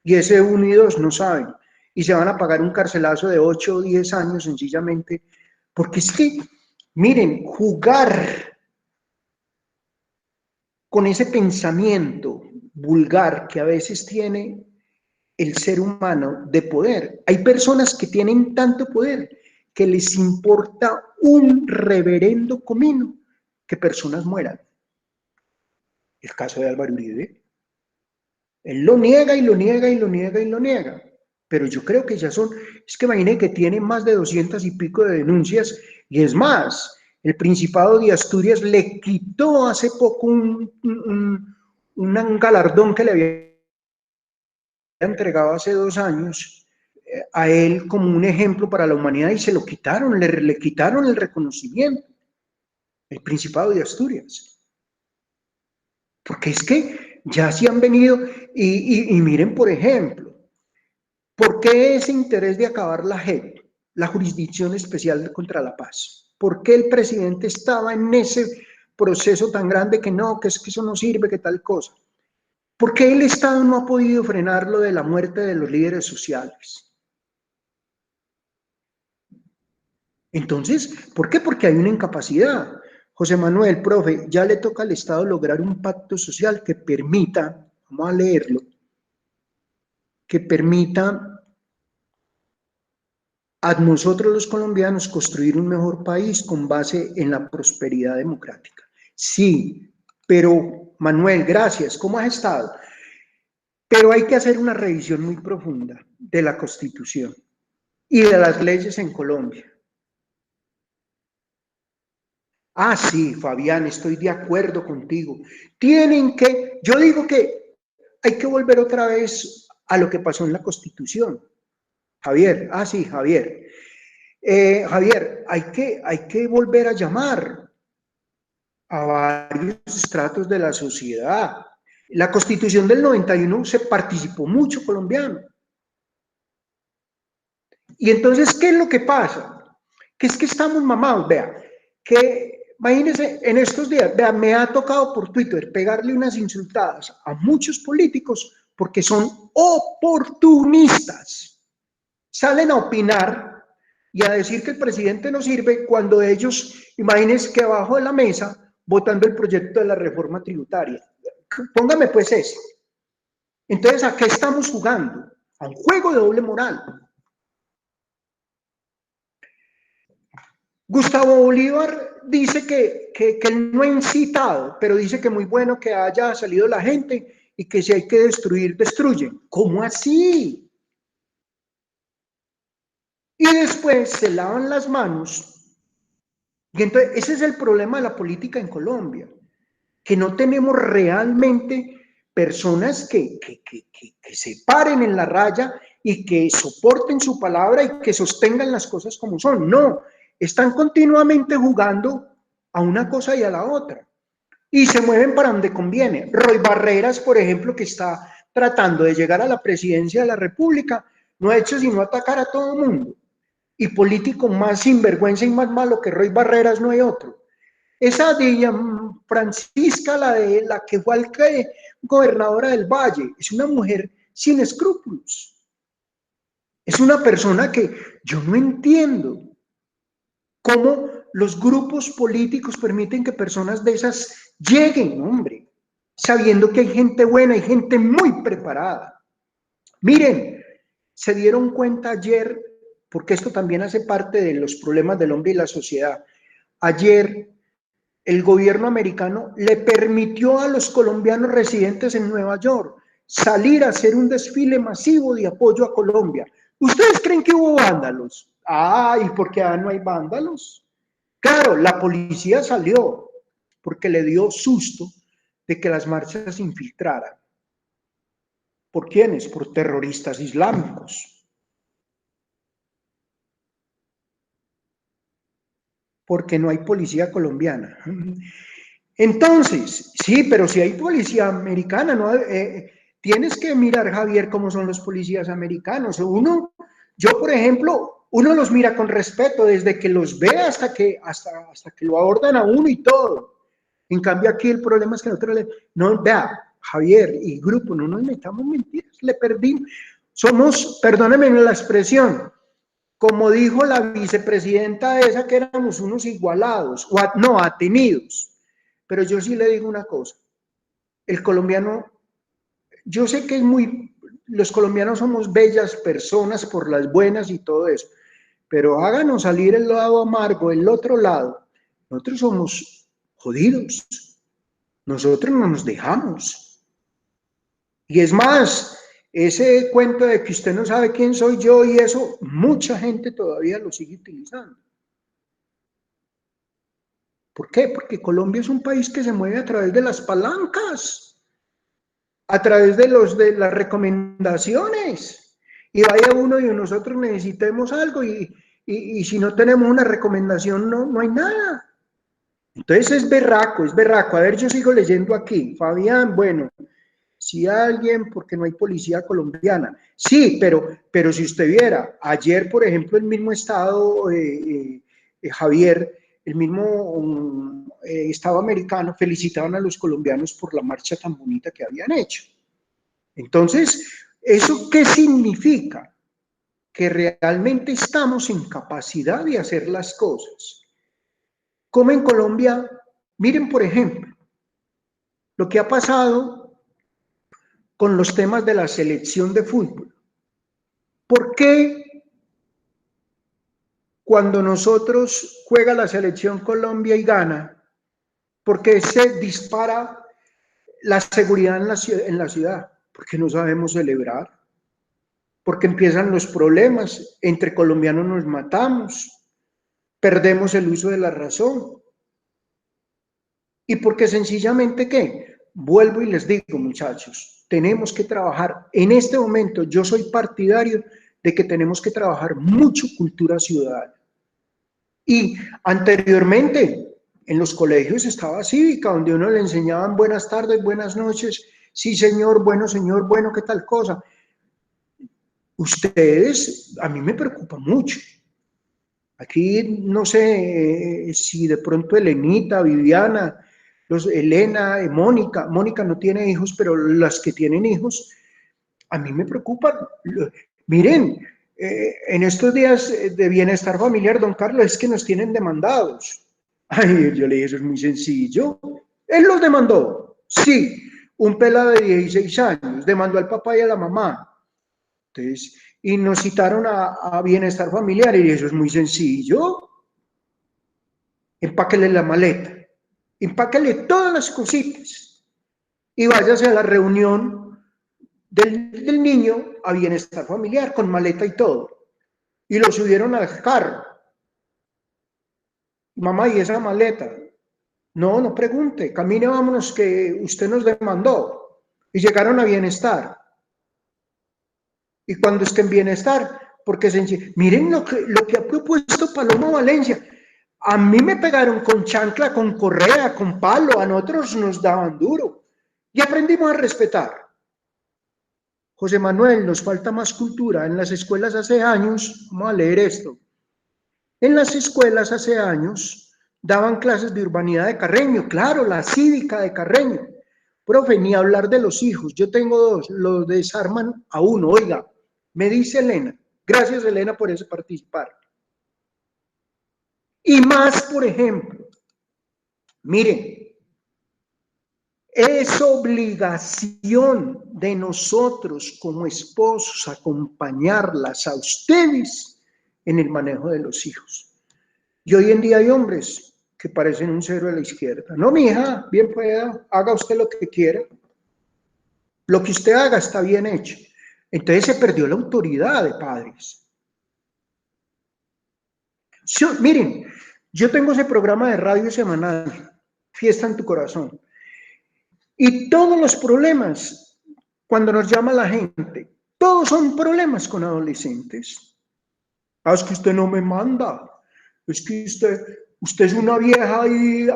A: y ese 1 y 2 no saben y se van a pagar un carcelazo de 8 o 10 años sencillamente, porque es que, miren, jugar con ese pensamiento vulgar que a veces tiene el ser humano de poder. Hay personas que tienen tanto poder que les importa un reverendo comino que personas mueran. El caso de Álvaro Uribe. Él lo niega y lo niega y lo niega y lo niega. Pero yo creo que ya son, es que imagine que tiene más de 200 y pico de denuncias y es más, el Principado de Asturias le quitó hace poco un galardón que le había entregado hace 2 años a él como un ejemplo para la humanidad y se lo quitaron, le quitaron el reconocimiento, el Principado de Asturias. Porque es que ya se han venido y miren, por ejemplo, ¿por qué ese interés de acabar la JEP, la Jurisdicción Especial contra la Paz? ¿Por qué el presidente estaba en ese proceso tan grande que no, que es que eso no sirve, que tal cosa? ¿Por qué el Estado no ha podido frenar lo de la muerte de los líderes sociales? Entonces, ¿por qué? Porque hay una incapacidad. José Manuel, profe, ya le toca al Estado lograr un pacto social que permita, vamos a leerlo, que permita a nosotros los colombianos construir un mejor país con base en la prosperidad democrática. Sí, pero Manuel, gracias, ¿cómo has estado? Pero hay que hacer una revisión muy profunda de la Constitución y de las leyes en Colombia. Ah, sí, Fabián, estoy de acuerdo contigo. Yo digo que hay que volver otra vez a lo que pasó en la Constitución. Javier, sí, Javier. Javier, hay que volver a llamar a varios estratos de la sociedad. La Constitución del 91 se participó mucho colombiano. Y entonces, ¿qué es lo que pasa? Que es que estamos mamados, vea, que imagínense, en estos días, vea, me ha tocado por Twitter pegarle unas insultadas a muchos políticos porque son oportunistas. Salen a opinar y a decir que el presidente no sirve cuando ellos, imagínense que abajo de la mesa, votando el proyecto de la reforma tributaria. Póngame pues eso. Entonces, ¿a qué estamos jugando? A un juego de doble moral. Gustavo Bolívar dice que él no ha incitado, pero dice que muy bueno que haya salido la gente y que si hay que destruir, destruyen. ¿Cómo así? Y después se lavan las manos. Y entonces ese es el problema de la política en Colombia, que no tenemos realmente personas que se paren en la raya y que soporten su palabra y que sostengan las cosas como son. No, están continuamente jugando a una cosa y a la otra y se mueven para donde conviene. Roy Barreras, por ejemplo, que está tratando de llegar a la presidencia de la República, no ha hecho sino atacar a todo el mundo. Y político más sinvergüenza y más malo que Roy Barreras no hay otro. Esa de Francisca, la que fue gobernadora del Valle, es una mujer sin escrúpulos. Es una persona que yo no entiendo cómo los grupos políticos permiten que personas de esas lleguen, hombre, sabiendo que hay gente buena y gente muy preparada. Miren, se dieron cuenta ayer porque esto también hace parte de los problemas del hombre y la sociedad. Ayer el gobierno americano le permitió a los colombianos residentes en Nueva York salir a hacer un desfile masivo de apoyo a Colombia. ¿Ustedes creen que hubo vándalos? Ah, ¿y por qué no hay vándalos? Claro, la policía salió porque le dio susto de que las marchas se infiltraran. ¿Por quiénes? Por terroristas islámicos. Porque no hay policía colombiana. Entonces, sí, pero si hay policía americana, ¿no? Tienes que mirar, Javier, cómo son los policías americanos. Yo, por ejemplo, uno los mira con respeto desde que los ve hasta que lo abordan a uno y todo. En cambio, aquí el problema es que nosotros no, vea, Javier y grupo, no nos metamos mentiras, le perdimos. Somos, perdónenme la expresión, como dijo la vicepresidenta esa, que éramos unos igualados, no, atenidos. Pero yo sí le digo una cosa, el colombiano, yo sé que los colombianos somos bellas personas por las buenas y todo eso, pero háganos salir el lado amargo, el otro lado. Nosotros somos jodidos, nosotros no nos dejamos. Y es más, ese cuento de que usted no sabe quién soy yo y eso, mucha gente todavía lo sigue utilizando. ¿Por qué? Porque Colombia es un país que se mueve a través de las palancas, a través de las recomendaciones. Y vaya uno y nosotros necesitemos algo y si no tenemos una recomendación no hay nada. Entonces es berraco, es berraco. A ver, yo sigo leyendo aquí. Fabián, bueno, si alguien, porque no hay policía colombiana. Sí, pero si usted viera, ayer, por ejemplo, el mismo estado, Javier, el mismo estado americano, felicitaban a los colombianos por la marcha tan bonita que habían hecho. Entonces, ¿eso qué significa? Que realmente estamos en capacidad de hacer las cosas. Como en Colombia, miren, por ejemplo, lo que ha pasado con los temas de la selección de fútbol. ¿Por qué cuando nosotros juega la selección Colombia y gana, por qué se dispara la seguridad en la ciudad? Porque no sabemos celebrar, porque empiezan los problemas, entre colombianos nos matamos, perdemos el uso de la razón. Y porque sencillamente, ¿qué? Vuelvo y les digo, muchachos, tenemos que trabajar. En este momento yo soy partidario de que tenemos que trabajar mucho cultura ciudadana. Y anteriormente en los colegios estaba cívica, donde uno le enseñaban buenas tardes, buenas noches, sí señor, bueno, qué tal cosa. Ustedes, a mí me preocupa mucho. Aquí no sé si de pronto Elenita, Viviana, Elena, Mónica no tiene hijos, pero las que tienen hijos, a mí me preocupan. Miren, en estos días de bienestar familiar, don Carlos, es que nos tienen demandados. Ay, yo le dije, eso es muy sencillo. Él los demandó. Sí, un pelado de 16 años, demandó al papá y a la mamá. Entonces, y nos citaron a bienestar familiar y eso es muy sencillo. Empáquele la maleta, empáquele todas las cositas y váyase a la reunión del niño a bienestar familiar con maleta y todo. Y lo subieron al carro. Mamá, ¿y esa maleta? No, no pregunte, camine, vámonos, que usted nos demandó. Y llegaron a bienestar. Y cuando estén en bienestar, porque miren lo que ha propuesto Paloma Valencia. A mí me pegaron con chancla, con correa, con palo, a nosotros nos daban duro. Y aprendimos a respetar. José Manuel, nos falta más cultura. En las escuelas hace años, vamos a leer esto. En las escuelas hace años daban clases de urbanidad de Carreño, claro, la cívica de Carreño. Profe, ni hablar de los hijos. Yo tengo dos, los desarman a uno. Oiga, me dice Elena. Gracias, Elena, por eso participar. Y más, por ejemplo, miren, es obligación de nosotros como esposos acompañarlas a ustedes en el manejo de los hijos. Y hoy en día hay hombres que parecen un cero de la izquierda. No, mi hija, bien pueda, haga usted lo que quiera. Lo que usted haga está bien hecho. Entonces se perdió la autoridad de padres. Miren, yo tengo ese programa de radio semanal, Fiesta en tu Corazón. Y todos los problemas, cuando nos llama la gente, todos son problemas con adolescentes. Ah, es que usted no me manda. Es que usted es una vieja y,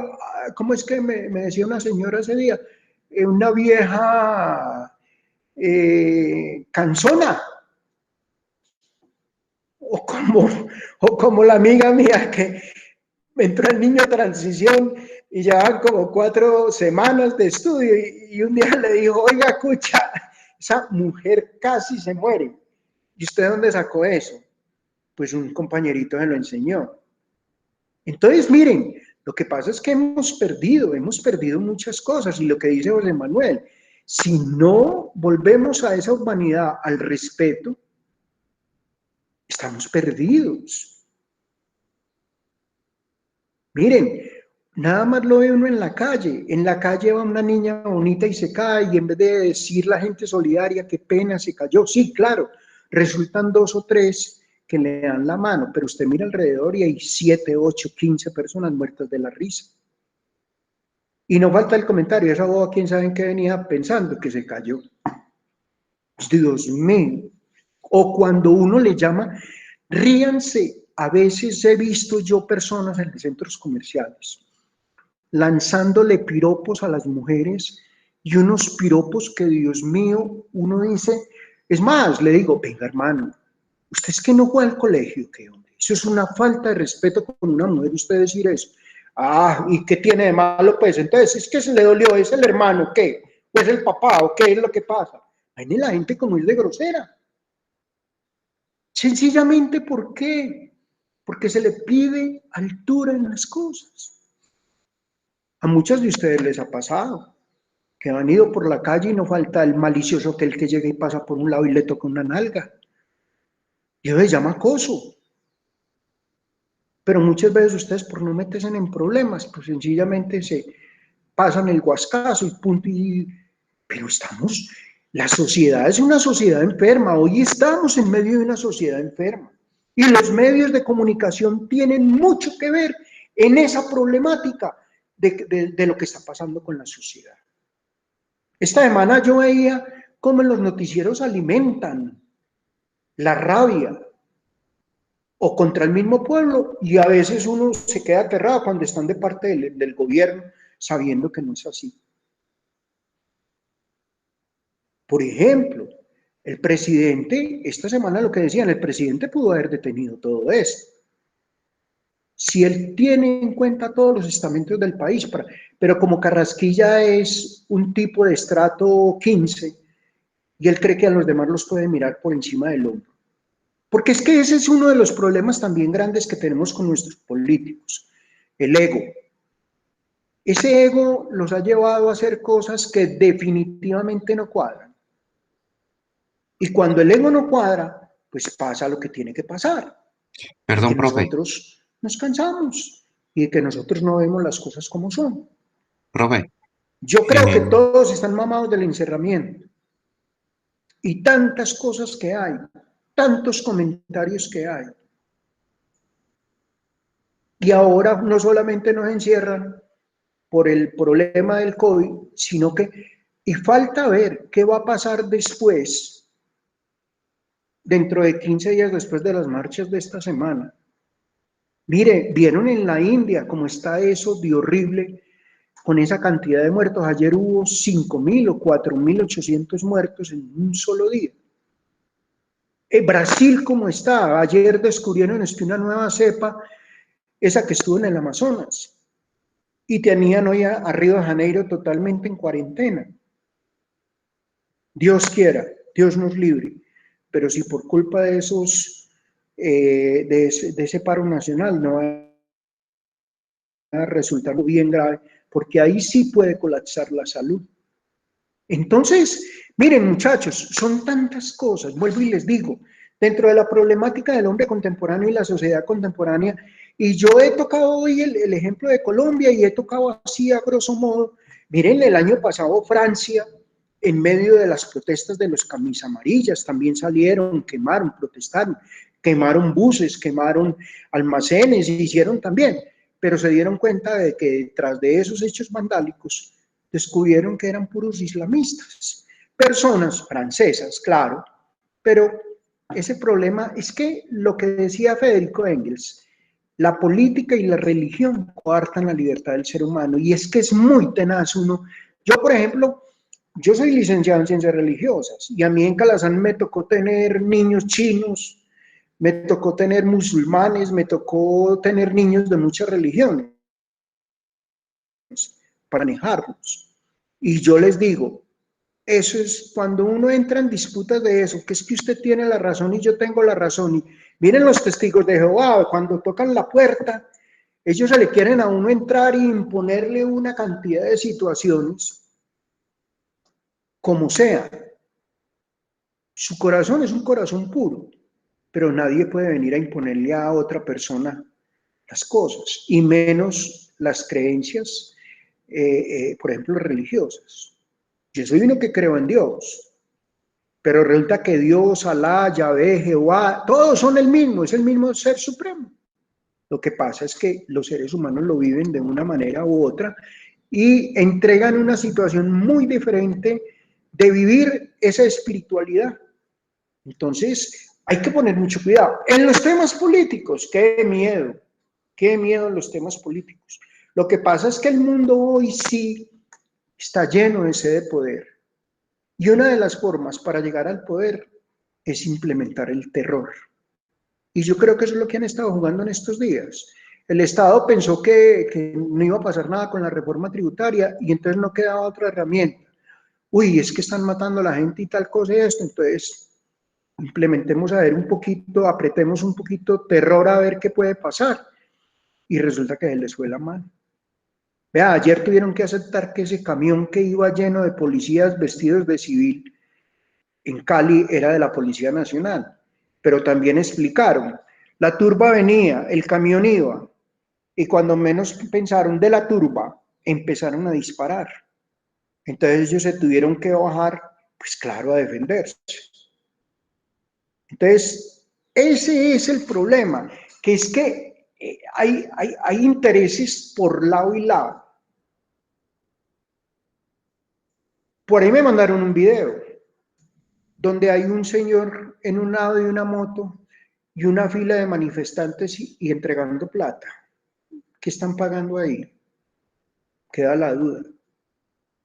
A: ¿cómo es que me decía una señora ese día? Una vieja cansona. O como la amiga mía que entró el niño a transición y llevaban como 4 semanas de estudio y un día le dijo, oiga, escucha, esa mujer casi se muere. ¿Y usted dónde sacó eso? Pues un compañerito se lo enseñó. Entonces, miren, lo que pasa es que hemos perdido muchas cosas y lo que dice José Manuel, si no volvemos a esa humanidad, al respeto, estamos perdidos. Miren, nada más lo ve uno en la calle va una niña bonita y se cae y en vez de decir la gente solidaria, qué pena, se cayó, sí, claro, resultan 2 o 3 que le dan la mano, pero usted mira alrededor y hay 7, 8, 15 personas muertas de la risa. Y no falta el comentario, esa boba, quién sabe en qué venía pensando, que se cayó. Dios mío. O cuando uno le llama, ríanse, a veces he visto yo personas en los centros comerciales lanzándole piropos a las mujeres y unos piropos que, Dios mío, uno dice, es más, le digo, venga hermano, usted es que no fue al colegio, ¿qué hombre? Eso es una falta de respeto con una mujer, usted decir eso. Ah, ¿y qué tiene de malo pues? Entonces, es que se le dolió, ¿es el hermano, qué? ¿O es el papá, o qué es lo que pasa? Hay la gente como es de grosera. Sencillamente, ¿por qué? Porque se le pide altura en las cosas. A muchos de ustedes les ha pasado que han ido por la calle y no falta el malicioso que llega y pasa por un lado y le toca una nalga. Y eso se llama acoso. Pero muchas veces ustedes, por no meterse en problemas, pues sencillamente se pasan el guascazo y punto. Pero la sociedad es una sociedad enferma. Hoy estamos en medio de una sociedad enferma. Y los medios de comunicación tienen mucho que ver en esa problemática de lo que está pasando con la sociedad. Esta semana yo veía cómo en los noticieros alimentan la rabia o contra el mismo pueblo y a veces uno se queda aterrado cuando están de parte del gobierno sabiendo que no es así. Por ejemplo, el presidente, esta semana lo que decían, el presidente pudo haber detenido todo esto. Si él tiene en cuenta todos los estamentos del país, pero como Carrasquilla es un tipo de estrato 15, y él cree que a los demás los puede mirar por encima del hombro. Porque es que ese es uno de los problemas también grandes que tenemos con nuestros políticos, el ego. Ese ego los ha llevado a hacer cosas que definitivamente no cuadran. Y cuando el ego no cuadra, pues pasa lo que tiene que pasar.
B: Perdón,
A: que
B: profe.
A: Nosotros nos cansamos y que nosotros no vemos las cosas como son.
B: Profe.
A: Yo creo que todos están mamados del encerramiento. Y tantas cosas que hay, tantos comentarios que hay. Y ahora no solamente nos encierran por el problema del COVID, sino que, y falta ver qué va a pasar después, dentro de 15 días después de las marchas de esta semana. Mire, vieron en la India cómo está eso de horrible con esa cantidad de muertos. Ayer hubo 5.000 o 4.800 muertos en un solo día. Brasil, ¿cómo está? Ayer descubrieron una nueva cepa, esa que estuvo en el Amazonas, y tenían hoy a Río de Janeiro totalmente en cuarentena. Dios quiera, Dios nos libre, pero si por culpa de ese paro nacional no va a resultar bien grave, porque ahí sí puede colapsar la salud. Entonces, miren muchachos, son tantas cosas, vuelvo y les digo, dentro de la problemática del hombre contemporáneo y la sociedad contemporánea. Y yo he tocado hoy el ejemplo de Colombia y he tocado así a grosso modo. Miren, el año pasado Francia, en medio de las protestas de los camisas amarillas, también salieron, quemaron, protestaron, quemaron buses, quemaron almacenes, hicieron también, pero se dieron cuenta de que detrás de esos hechos vandálicos descubrieron que eran puros islamistas, personas francesas, claro, pero ese problema es que lo que decía Federico Engels, la política y la religión coartan la libertad del ser humano, y es que es muy tenaz uno. Yo, por ejemplo, yo soy licenciado en ciencias religiosas y a mí en Calazán me tocó tener niños chinos, me tocó tener musulmanes, me tocó tener niños de muchas religiones para manejarlos. Y yo les digo, eso es cuando uno entra en disputas de eso, que es que usted tiene la razón y yo tengo la razón. Y miren los testigos de Jehová, cuando tocan la puerta, ellos se le quieren a uno entrar y imponerle una cantidad de situaciones, como sea. Su corazón es un corazón puro, pero nadie puede venir a imponerle a otra persona las cosas, y menos las creencias, por ejemplo, religiosas. Yo soy uno que creo en Dios, pero resulta que Dios, Alá, Yahvé, Jehová, todos son el mismo, es el mismo ser supremo. Lo que pasa es que los seres humanos lo viven de una manera u otra y entregan una situación muy diferente de vivir esa espiritualidad. Entonces, hay que poner mucho cuidado. En los temas políticos, qué miedo en los temas políticos. Lo que pasa es que el mundo hoy sí está lleno de sed de poder. Y una de las formas para llegar al poder es implementar el terror. Y yo creo que eso es lo que han estado jugando en estos días. El Estado pensó que no iba a pasar nada con la reforma tributaria y entonces no quedaba otra herramienta. Uy, es que están matando a la gente y tal cosa y esto, entonces implementemos a ver un poquito, apretemos un poquito terror a ver qué puede pasar. Y resulta que se les fue la mano. Vea, ayer tuvieron que aceptar que ese camión que iba lleno de policías vestidos de civil en Cali era de la Policía Nacional, pero también explicaron, la turba venía, el camión iba, y cuando menos pensaron de la turba, empezaron a disparar. Entonces ellos se tuvieron que bajar, pues claro, a defenderse. Entonces, ese es el problema, que es que hay intereses por lado y lado. Por ahí me mandaron un video donde hay un señor en un lado de una moto y una fila de manifestantes y entregando plata. ¿Qué están pagando ahí? Queda la duda.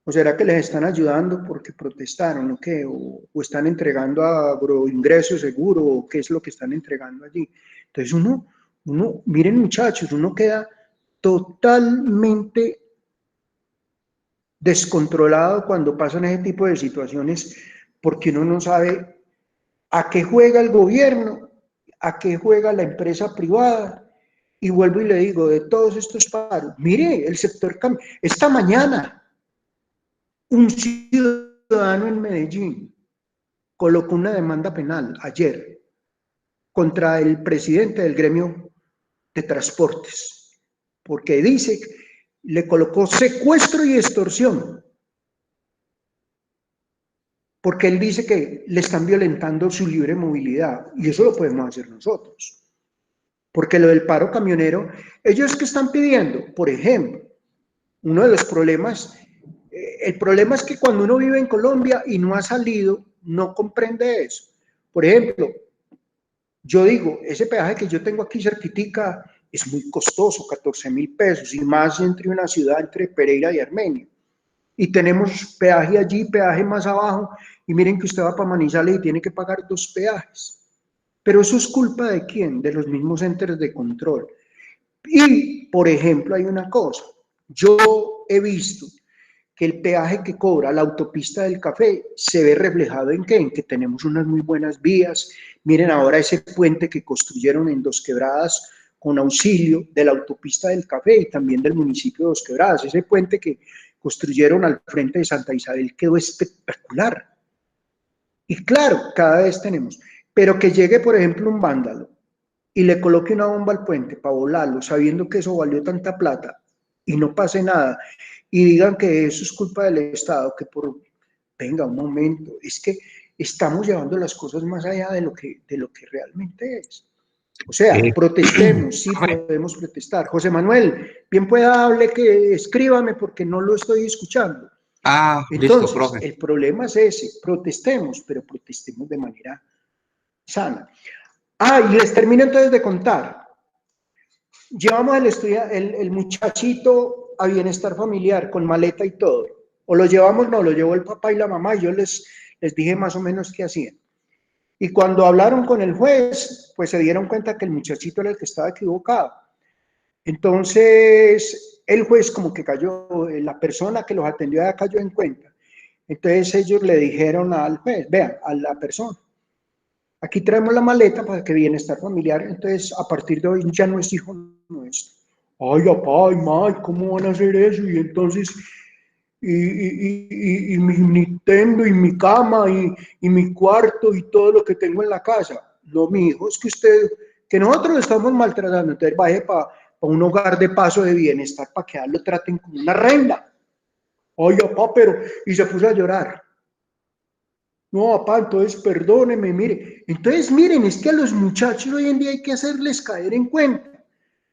A: ¿O será que les están ayudando porque protestaron o qué? ¿O están entregando agroingreso seguro? ¿O qué es lo que están entregando allí? Entonces miren muchachos, uno queda totalmente descontrolado cuando pasan ese tipo de situaciones porque uno no sabe a qué juega el gobierno, a qué juega la empresa privada. Y vuelvo y le digo, de todos estos paros, mire, el sector esta mañana un ciudadano en Medellín colocó una demanda penal ayer contra el presidente del gremio de transportes, porque dice, le colocó secuestro y extorsión, porque él dice que le están violentando su libre movilidad, y eso lo podemos hacer nosotros. Porque lo del paro camionero, ellos que están pidiendo, por ejemplo, uno de los problemas, el problema es que cuando uno vive en Colombia y no ha salido, no comprende eso. Por ejemplo, yo digo, ese peaje que yo tengo aquí cerquitica es muy costoso, 14.000 pesos, y más entre una ciudad entre Pereira y Armenia. Y tenemos peaje allí, peaje más abajo, y miren que usted va para Manizales y tiene que pagar 2 peajes. Pero eso es culpa ¿de quién? De los mismos entes de control. Y, por ejemplo, hay una cosa, yo he visto que el peaje que cobra la autopista del Café se ve reflejado ¿en qué? En que tenemos unas muy buenas vías. Miren ahora ese puente que construyeron en Dos Quebradas con auxilio de la autopista del Café y también del municipio de Dos Quebradas. Ese puente que construyeron al frente de Santa Isabel quedó espectacular. Y claro, cada vez tenemos. Pero que llegue, por ejemplo, un vándalo y le coloque una bomba al puente para volarlo, sabiendo que eso valió tanta plata y no pase nada, y digan que eso es culpa del Estado, que por, venga, un momento, es que estamos llevando las cosas más allá de lo que realmente es. O sea, protestemos, sí
B: Profe.
A: podemos protestar. José Manuel, bien pueda hable que escríbame porque no lo estoy escuchando.
B: Listo,
A: Entonces,
B: profe.
A: el problema es ese, protestemos, pero protestemos de manera sana. Y les termino entonces de contar. Llevamos el muchachito a bienestar familiar con maleta y todo. O lo llevamos, no, lo llevó el papá y la mamá y yo les dije más o menos qué hacían. Y cuando hablaron con el juez, pues se dieron cuenta que el muchachito era el que estaba equivocado. Entonces, el juez como que cayó, la persona que los atendió ya cayó en cuenta. Entonces ellos le dijeron al juez, vean, a la persona, aquí traemos la maleta para que bienestar familiar, entonces a partir de hoy ya no es hijo nuestro. Ay, papá, ay, mamá, ¿cómo van a hacer eso? Y entonces, y mi Nintendo, y mi cama, y mi cuarto, y todo lo que tengo en la casa. No, mi hijo, es que usted, que nosotros lo estamos maltratando, entonces vaya para un hogar de paso de bienestar para que a él lo traten como una reina. Ay, papá, pero, y se puso a llorar. No, papá, entonces perdóneme, mire. Entonces, miren, es que a los muchachos hoy en día hay que hacerles caer en cuenta.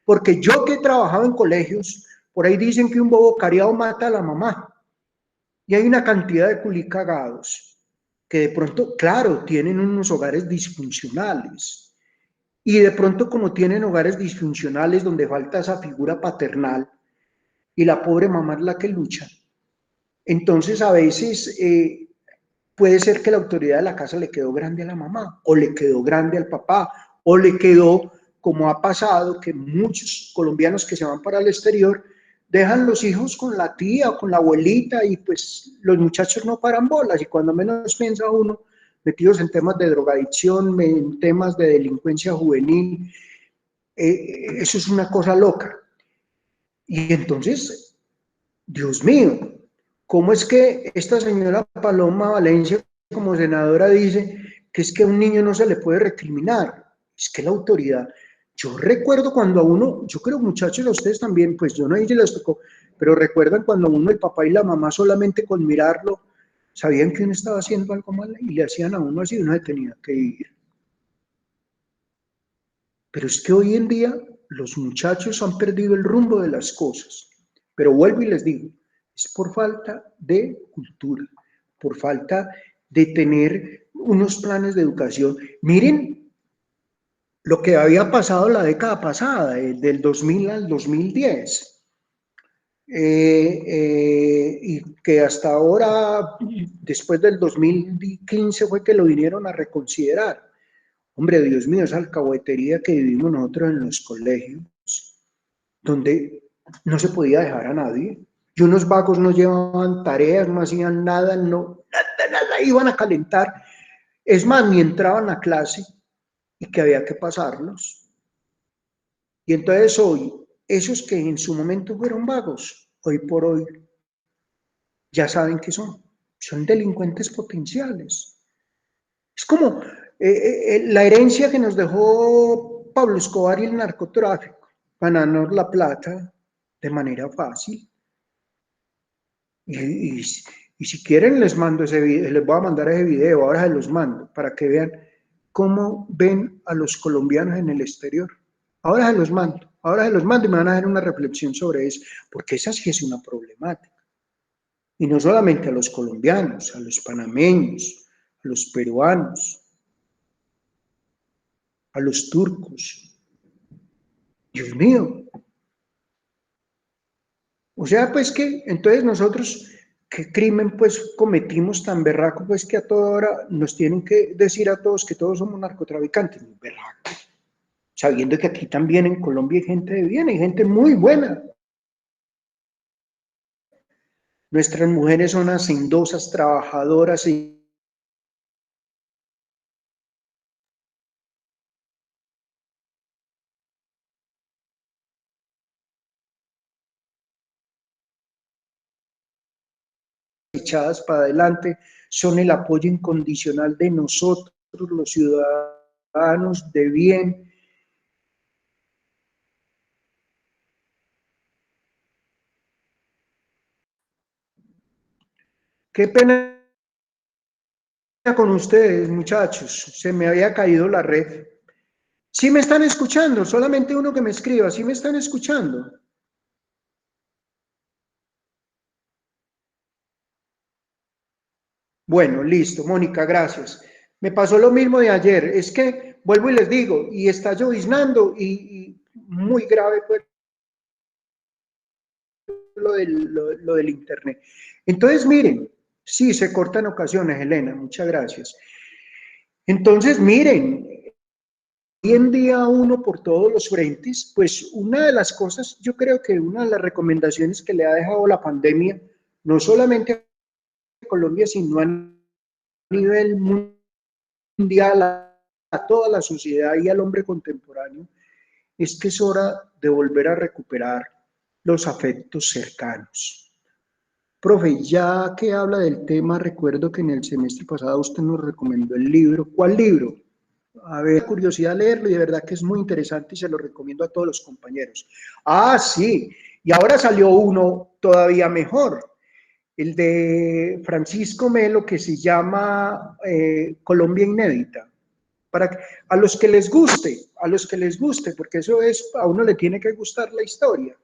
A: Porque yo que he trabajado en colegios, por ahí dicen que un bobo cariado mata a la mamá. Y hay una cantidad de culicagados que de pronto, claro, tienen unos hogares disfuncionales. Y de pronto, como tienen hogares disfuncionales donde falta esa figura paternal y la pobre mamá es la que lucha, entonces a veces puede ser que la autoridad de la casa le quedó grande a la mamá, o le quedó grande al papá, o le quedó, como ha pasado, que muchos colombianos que se van para el exterior dejan los hijos con la tía o con la abuelita y pues los muchachos no paran bolas y cuando menos piensa uno, metidos en temas de drogadicción, en temas de delincuencia juvenil, eso es una cosa loca. Y entonces, Dios mío, ¿cómo es que esta señora Paloma Valencia, como senadora, dice que es que a un niño no se le puede recriminar? Es que la autoridad, yo recuerdo cuando a uno, yo creo muchachos, a ustedes también, pues yo no sé si les tocó, pero recuerdan cuando a uno, el papá y la mamá, solamente con mirarlo, sabían que uno estaba haciendo algo mal y le hacían a uno así, uno se tenía que ir. Pero es que hoy en día los muchachos han perdido el rumbo de las cosas. Pero vuelvo y les digo, es por falta de cultura, por falta de tener unos planes de educación. Miren lo que había pasado la década pasada, del 2000 al 2010, y que hasta ahora, después del 2015, fue que lo vinieron a reconsiderar. Hombre, Dios mío, esa alcahuetería que vivimos nosotros en los colegios, donde no se podía dejar a nadie. Y unos vagos no llevaban tareas, no hacían nada, nada, iban a calentar. Es más, ni entraban a clase y que había que pasarlos. Y entonces hoy, esos que en su momento fueron vagos, hoy por hoy ya saben que son delincuentes potenciales. Es como la herencia que nos dejó Pablo Escobar y el narcotráfico, ganarnos la plata de manera fácil. Y, y, y si quieren les mando ese video, les voy a mandar ese video, ahora se los mando, para que vean cómo ven a los colombianos en el exterior. Ahora se los mando y me van a hacer una reflexión sobre eso, porque esa sí es una problemática. Y no solamente a los colombianos, a los panameños, a los peruanos, a los turcos. Dios mío. O sea, pues que entonces nosotros, ¿qué crimen pues cometimos tan berraco pues que a toda hora nos tienen que decir a todos que todos somos narcotraficantes? Berraco. Sabiendo que aquí también en Colombia hay gente de bien, hay gente muy buena. Nuestras mujeres son hacendosas, trabajadoras y echadas para adelante, son el apoyo incondicional de nosotros. los ciudadanos de bien. Qué pena con ustedes, muchachos, se me había caído la red. ¿Sí me están escuchando? Solamente uno que me escriba, ¿sí me están escuchando? Bueno, listo, Mónica, gracias. Me pasó lo mismo de ayer, es que vuelvo y les digo, y está lloviznando y muy grave pues lo del internet. Entonces, miren, sí, se corta en ocasiones, Elena, muchas gracias. Entonces, miren, hoy en día uno por todos los frentes, pues una de las cosas, yo creo que una de las recomendaciones que le ha dejado la pandemia, no solamente a Colombia, sino a nivel mundial, a toda la sociedad y al hombre contemporáneo, es que es hora de volver a recuperar los afectos cercanos. Profe, ya que habla del tema, recuerdo que en el semestre pasado usted nos recomendó el libro. ¿Cuál libro? A ver, curiosidad leerlo y de verdad que es muy interesante y se lo recomiendo a todos los compañeros. Ah, sí, y ahora salió uno todavía mejor, el de Francisco Melo que se llama Colombia Inédita. Para a los que les guste, a los que les guste, porque eso es, a uno le tiene que gustar la historia.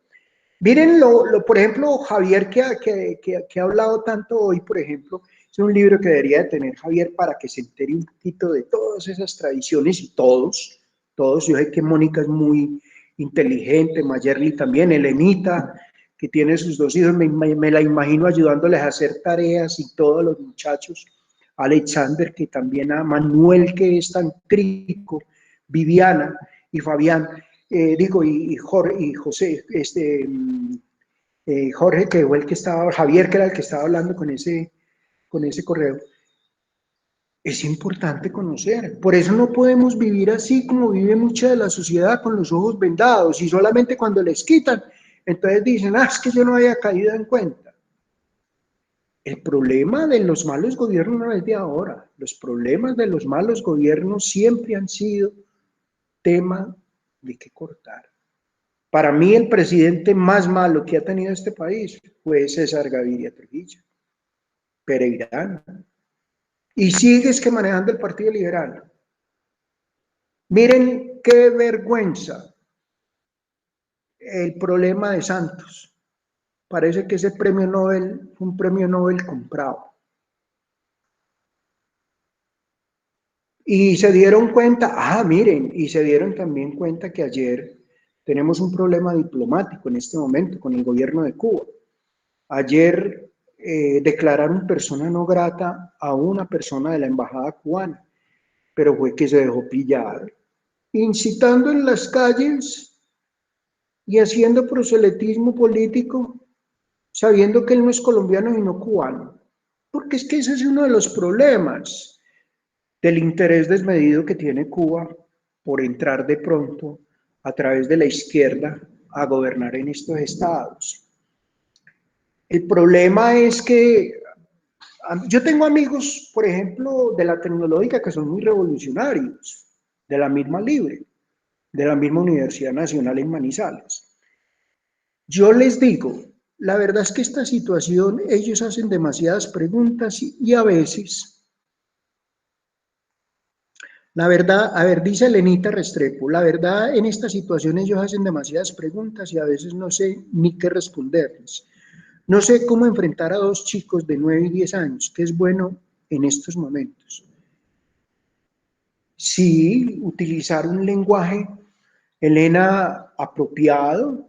A: Miren, por ejemplo, Javier, que ha hablado tanto hoy, por ejemplo, es un libro que debería de tener Javier para que se entere un poquito de todas esas tradiciones y todos, yo sé que Mónica es muy inteligente, Mayerly también, Elenita, que tiene sus dos hijos, me la imagino ayudándoles a hacer tareas y todos los muchachos, Alexander, que también a Manuel, que es tan crítico, Viviana y Fabián, Jorge, y José, Jorge, que fue el que estaba, Javier, que era el que estaba hablando con ese correo. Es importante conocer. Por eso no podemos vivir así como vive mucha de la sociedad, con los ojos vendados, y solamente cuando les quitan, entonces dicen, es que yo no había caído en cuenta. El problema de los malos gobiernos no es de ahora. Los problemas de los malos gobiernos siempre han sido tema de qué cortar. Para mí el presidente más malo que ha tenido este país fue César Gaviria Trujillo, Pereirano. Y sigues que manejando el Partido Liberal. Miren qué vergüenza el problema de Santos. Parece que ese premio Nobel fue un premio Nobel comprado. Y se dieron cuenta, miren, y se dieron también cuenta que ayer tenemos un problema diplomático en este momento con el gobierno de Cuba. Ayer declararon persona no grata a una persona de la embajada cubana, pero fue que se dejó pillar, incitando en las calles y haciendo proselitismo político, sabiendo que él no es colombiano sino cubano. Porque es que ese es uno de los problemas del interés desmedido que tiene Cuba por entrar de pronto a través de la izquierda a gobernar en estos estados. El problema es que yo tengo amigos, por ejemplo, de la tecnológica que son muy revolucionarios, de la misma Libre, de la misma Universidad Nacional en Manizales. Yo les digo, la verdad es que esta situación, ellos hacen demasiadas preguntas y a veces, la verdad, a ver, dice Lenita Restrepo, la verdad en esta situación ellos hacen demasiadas preguntas y a veces no sé ni qué responderles. No sé cómo enfrentar a dos chicos de 9 y 10 años, que es bueno en estos momentos. Sí, utilizar un lenguaje, Elena, apropiado,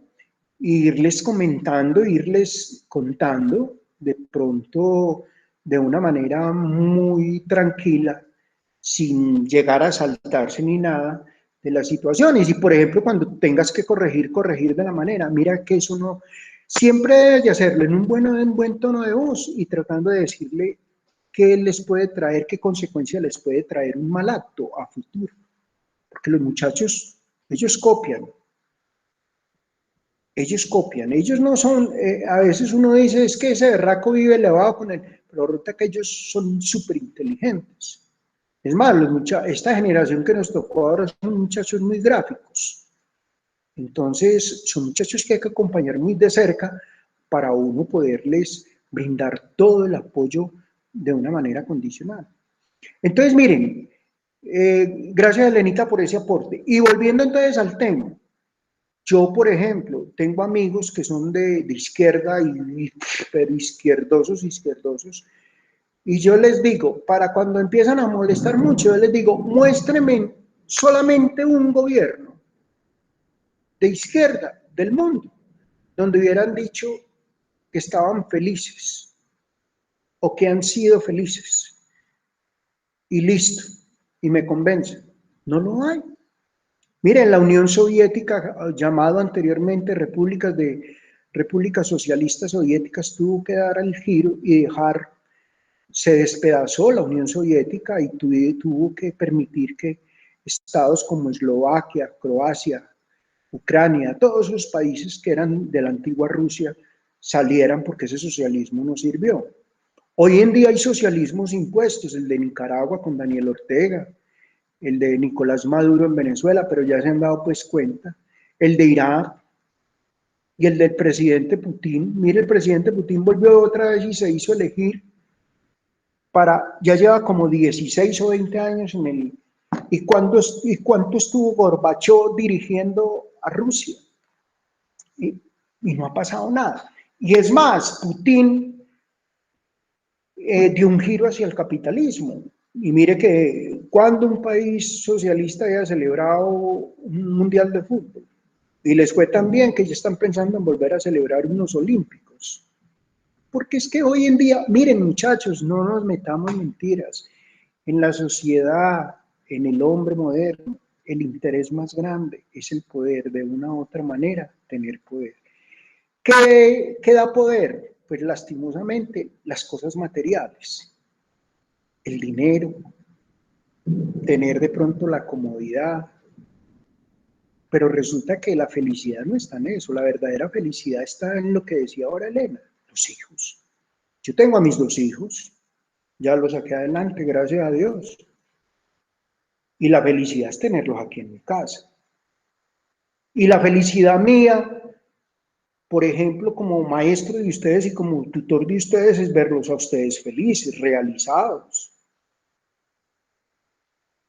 A: e irles comentando, irles contando, de pronto de una manera muy tranquila, sin llegar a saltarse ni nada de las situaciones. Y por ejemplo, cuando tengas que corregir de la manera, mira que eso no, siempre debes de hacerlo en un buen tono de voz y tratando de decirle qué les puede traer, qué consecuencia les puede traer un mal acto a futuro. Porque los muchachos, ellos copian, ellos no son, a veces uno dice, es que ese berraco vive elevado con él, pero resulta que ellos son súper inteligentes. Es más, esta generación que nos tocó ahora son muchachos muy gráficos. Entonces, son muchachos que hay que acompañar muy de cerca para uno poderles brindar todo el apoyo de una manera condicional. Entonces, miren, gracias Elenita por ese aporte. Y volviendo entonces al tema, yo, por ejemplo, tengo amigos que son de izquierda, pero izquierdosos, y yo les digo, para cuando empiezan a molestar mucho, yo les digo, muéstrenme solamente un gobierno de izquierda del mundo, donde hubieran dicho que estaban felices o que han sido felices, y listo, y me convencen. No lo hay. Miren, la Unión Soviética, llamado anteriormente repúblicas socialistas soviéticas, tuvo que dar el giro y se despedazó la Unión Soviética y tuvo que permitir que estados como Eslovaquia, Croacia, Ucrania, todos esos países que eran de la antigua Rusia salieran porque ese socialismo no sirvió. Hoy en día hay socialismos impuestos, el de Nicaragua con Daniel Ortega, el de Nicolás Maduro en Venezuela, pero ya se han dado pues cuenta, el de Irak y el del presidente Putin. Mire, el presidente Putin volvió otra vez y se hizo elegir ya lleva como 16 o 20 años en el... ¿Y cuánto estuvo Gorbachov dirigiendo a Rusia? Y no ha pasado nada. Y es más, Putin dio un giro hacia el capitalismo. Y mire que cuando un país socialista haya celebrado un mundial de fútbol, y les fue tan bien que ya están pensando en volver a celebrar unos olímpicos. Porque es que hoy en día, miren muchachos, no nos metamos mentiras. En la sociedad, en el hombre moderno, el interés más grande es el poder, de una u otra manera, tener poder. ¿Qué da poder? Pues lastimosamente las cosas materiales, el dinero, tener de pronto la comodidad, pero resulta que la felicidad no está en eso, la verdadera felicidad está en lo que decía ahora Elena, los hijos. Yo tengo a mis 2 hijos, ya los saqué adelante, gracias a Dios, y la felicidad es tenerlos aquí en mi casa. Y la felicidad mía, por ejemplo, como maestro de ustedes y como tutor de ustedes, es verlos a ustedes felices, realizados.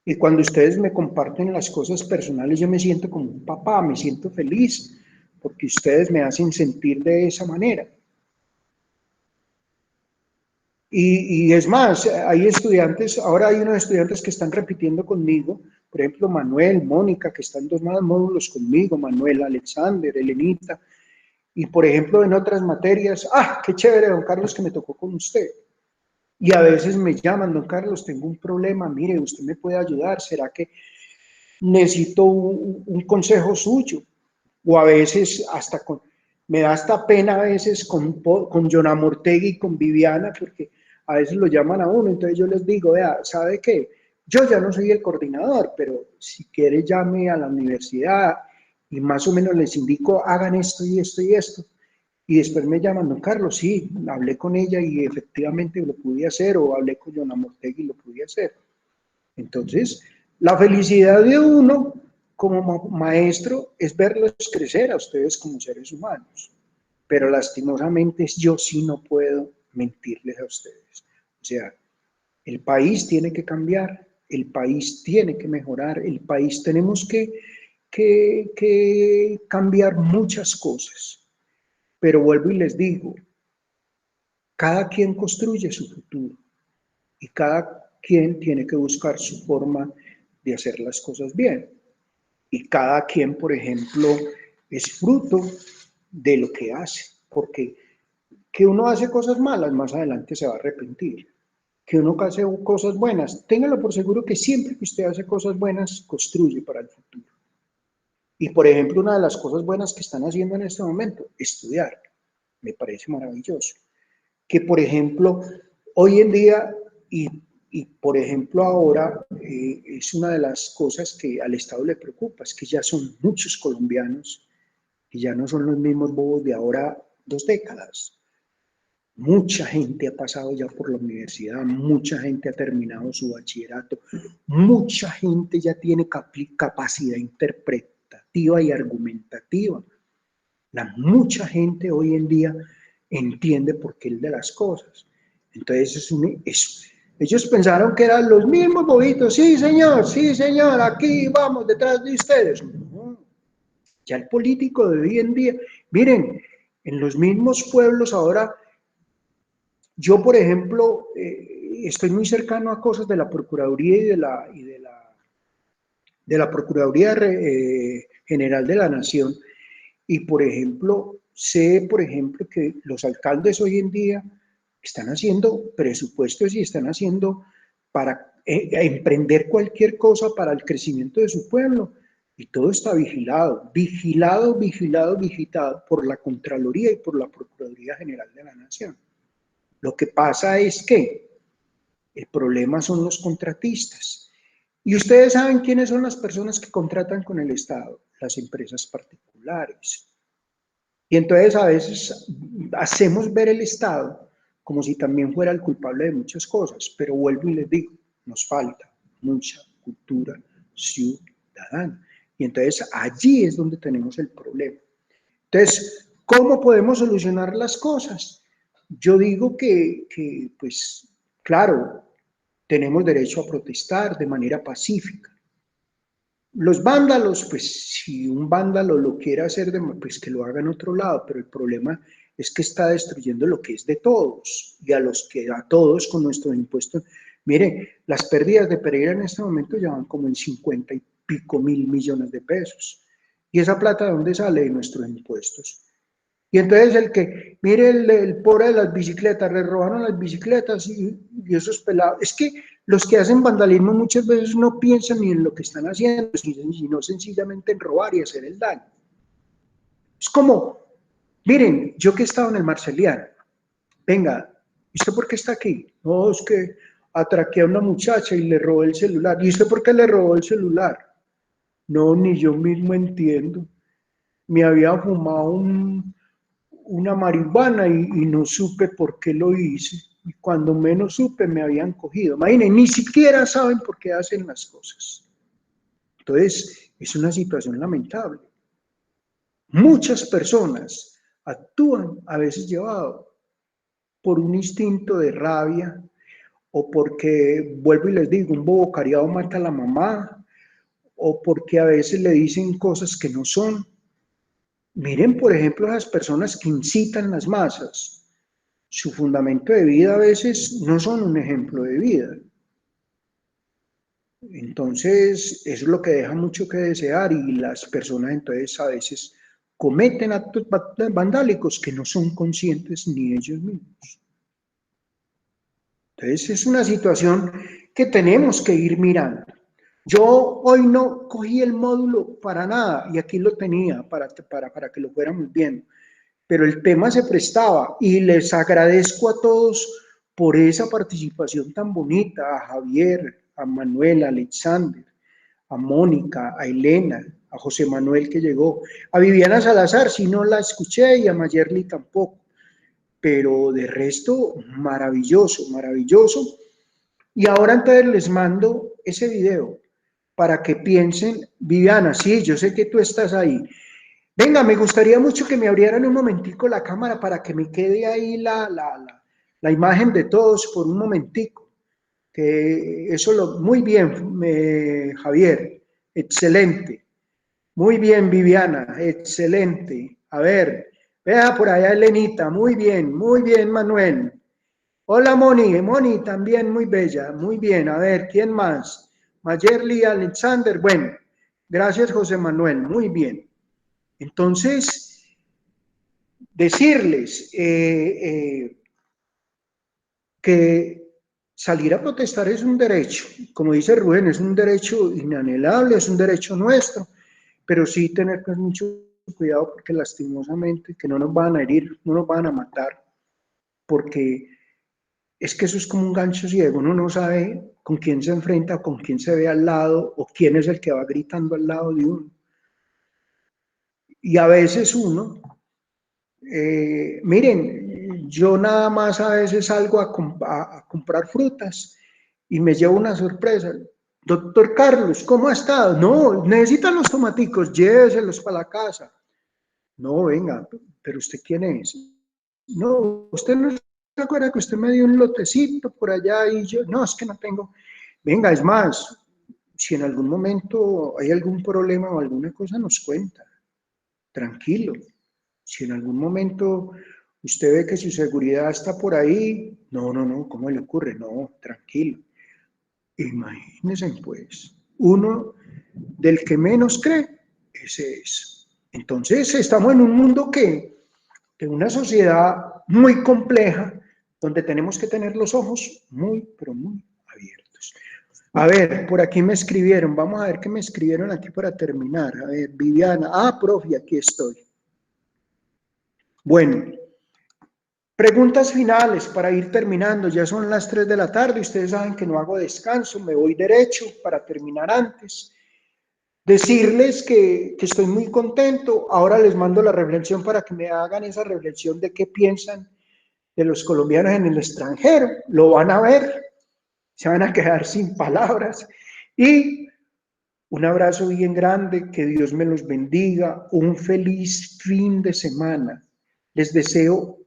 A: Y cuando ustedes me comparten las cosas personales, yo me siento como un papá, me siento feliz, porque ustedes me hacen sentir de esa manera. Y es más, hay estudiantes, ahora hay unos estudiantes que están repitiendo conmigo, por ejemplo, Manuel, Mónica, que están 2 más módulos conmigo, Manuel, Alexander, Elenita, y por ejemplo en otras materias, qué chévere, don Carlos, que me tocó con usted. Y a veces me llaman, don Carlos, tengo un problema, mire, usted me puede ayudar, ¿será que necesito un consejo suyo? O a veces me da hasta pena a veces con Jonah Mortegui y con Viviana, porque a veces lo llaman a uno, entonces yo les digo, vea, ¿sabe qué? Yo ya no soy el coordinador, pero si quiere llame a la universidad y más o menos les indico, hagan esto y esto y esto. Y después me llaman, don Carlos, sí, hablé con ella y efectivamente lo pude hacer, o hablé con Jonah Mortegui y lo pude hacer. Entonces, la felicidad de uno como maestro es verlos crecer a ustedes como seres humanos, pero lastimosamente yo sí no puedo mentirles a ustedes. O sea, el país tiene que cambiar, el país tiene que mejorar, el país tenemos que cambiar muchas cosas, pero vuelvo y les digo, cada quien construye su futuro y cada quien tiene que buscar su forma de hacer las cosas bien. Y cada quien, por ejemplo, es fruto de lo que hace, porque que uno hace cosas malas, más adelante se va a arrepentir. Que uno hace cosas buenas, téngalo por seguro que siempre que usted hace cosas buenas, construye para el futuro. Y por ejemplo, una de las cosas buenas que están haciendo en este momento, estudiar. Me parece maravilloso. Que por ejemplo, hoy en día, y por ejemplo ahora, es una de las cosas que al Estado le preocupa, es que ya son muchos colombianos, que ya no son los mismos bobos de ahora 2 décadas. Mucha gente ha pasado ya por la universidad, mucha gente ha terminado su bachillerato, mucha gente ya tiene capacidad interpretativa y argumentativa. Mucha gente hoy en día entiende por qué es de las cosas. Entonces, ellos pensaron que eran los mismos bobitos. Sí, señor, aquí vamos detrás de ustedes. No, ya el político de hoy en día, miren, en los mismos pueblos ahora, yo, por ejemplo, estoy muy cercano a cosas de la Procuraduría de la Procuraduría General de la Nación, y, por ejemplo, sé, por ejemplo, que los alcaldes hoy en día están haciendo presupuestos y están haciendo para emprender cualquier cosa para el crecimiento de su pueblo. Y todo está vigilado por la Contraloría y por la Procuraduría General de la Nación. Lo que pasa es que el problema son los contratistas. Y ustedes saben quiénes son las personas que contratan con el Estado, las empresas particulares. Y entonces a veces hacemos ver el Estado como si también fuera el culpable de muchas cosas, pero vuelvo y les digo, nos falta mucha cultura ciudadana. Y entonces allí es donde tenemos el problema. Entonces, ¿cómo podemos solucionar las cosas? Yo digo que pues, claro, tenemos derecho a protestar de manera pacífica. Los vándalos, pues si un vándalo lo quiere hacer, pues que lo haga en otro lado, pero el problema es que está destruyendo lo que es de todos y a todos con nuestros impuestos. Mire, las pérdidas de Pereira en este momento ya van como en 50 y pico mil millones de pesos. ¿Y esa plata de dónde sale? De nuestros impuestos. Y entonces mire el pobre de las bicicletas, le robaron las bicicletas y esos pelados. Es que los que hacen vandalismo muchas veces no piensan ni en lo que están haciendo, sino sencillamente en robar y hacer el daño. Es como, miren, yo que he estado en el Marceliano, venga, ¿y usted por qué está aquí? No, es que atraqué a una muchacha y le robé el celular. ¿Y usted por qué le robó el celular? No, ni yo mismo entiendo. Me había fumado una marihuana y no supe por qué lo hice. Y cuando menos supe me habían cogido. Imaginen, ni siquiera saben por qué hacen las cosas. Entonces, es una situación lamentable. Muchas personas actúan a veces llevados por un instinto de rabia o porque, vuelvo y les digo, un bobo cariado mata a la mamá o porque a veces le dicen cosas que no son. Miren, por ejemplo, a las personas que incitan las masas. Su fundamento de vida a veces no son un ejemplo de vida. Entonces, eso es lo que deja mucho que desear y las personas entonces a veces cometen actos vandálicos que no son conscientes ni ellos mismos. Entonces, es una situación que tenemos que ir mirando. Yo hoy no cogí el módulo para nada y aquí lo tenía para que lo fuéramos viendo. Pero el tema se prestaba y les agradezco a todos por esa participación tan bonita, a Javier, a Manuel, a Alexander, a Mónica, a Elena, a José Manuel que llegó, a Viviana Salazar, si no la escuché, y a Mayerly tampoco, pero de resto, maravilloso, maravilloso. Y ahora entonces les mando ese video para que piensen, Viviana, sí, yo sé que tú estás ahí. Venga, me gustaría mucho que me abrieran un momentico la cámara para que me quede ahí la imagen de todos por un momentico. Que eso muy bien, Javier, excelente. Muy bien, Viviana, excelente. A ver, vea por allá Elenita, muy bien, Manuel. Hola, Moni también muy bella, muy bien. A ver, ¿quién más? Mayerly, Alexander, bueno, gracias José Manuel, muy bien. Entonces, decirles que salir a protestar es un derecho, como dice Rubén, es un derecho inalienable, es un derecho nuestro, pero sí tener mucho cuidado porque lastimosamente que no nos van a herir, no nos van a matar, porque es que eso es como un gancho ciego, uno no sabe con quién se enfrenta o con quién se ve al lado o quién es el que va gritando al lado de uno. Y a veces uno, miren, Yo nada más a veces salgo a comprar frutas y me llevo una sorpresa. Doctor Carlos, ¿cómo ha estado? No, necesitan los tomaticos, lléveselos para la casa. No, venga, pero ¿usted quién es? No, usted no se acuerda que usted me dio un lotecito por allá y yo, no, es que no tengo. Venga, es más, si en algún momento hay algún problema o alguna cosa, nos cuenta. Tranquilo. Si en algún momento usted ve que su seguridad está por ahí, no, ¿cómo le ocurre? No, tranquilo. Imagínense pues, uno del que menos cree, ese es. Entonces estamos en un mundo en una sociedad muy compleja, donde tenemos que tener los ojos muy, pero muy abiertos. A ver, por aquí me escribieron, vamos a ver qué me escribieron aquí para terminar. A ver, Viviana, profe, aquí estoy. Bueno, preguntas finales para ir terminando, ya son las 3 de la tarde, ustedes saben que no hago descanso, me voy derecho para terminar antes. Decirles que estoy muy contento, ahora les mando la reflexión para que me hagan esa reflexión de qué piensan de los colombianos en el extranjero, lo van a ver, se van a quedar sin palabras y un abrazo bien grande, que Dios me los bendiga, un feliz fin de semana, les deseo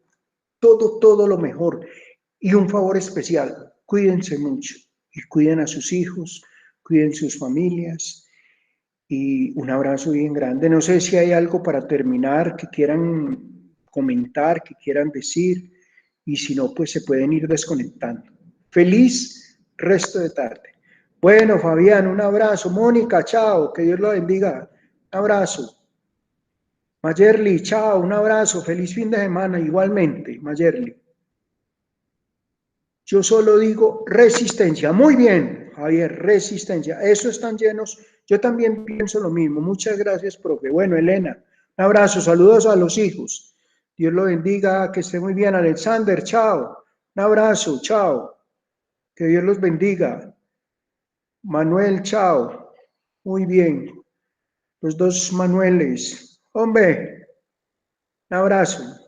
A: todo lo mejor y un favor especial, cuídense mucho y cuiden a sus hijos, cuiden sus familias y un abrazo bien grande. No sé si hay algo para terminar que quieran comentar, que quieran decir y si no, pues se pueden ir desconectando. Feliz resto de tarde. Bueno, Fabián, un abrazo. Mónica, chao, que Dios lo bendiga. Un abrazo. Mayerly, chao, un abrazo. Feliz fin de semana, igualmente, Mayerly. Yo solo digo resistencia. Muy bien, Javier, resistencia. Eso están llenos. Yo también pienso lo mismo. Muchas gracias, profe. Bueno, Elena, un abrazo. Saludos a los hijos. Dios lo bendiga. Que esté muy bien, Alexander. Chao. Un abrazo. Chao. Que Dios los bendiga. Manuel, chao. Muy bien. Los dos Manueles. Hombre, un abrazo.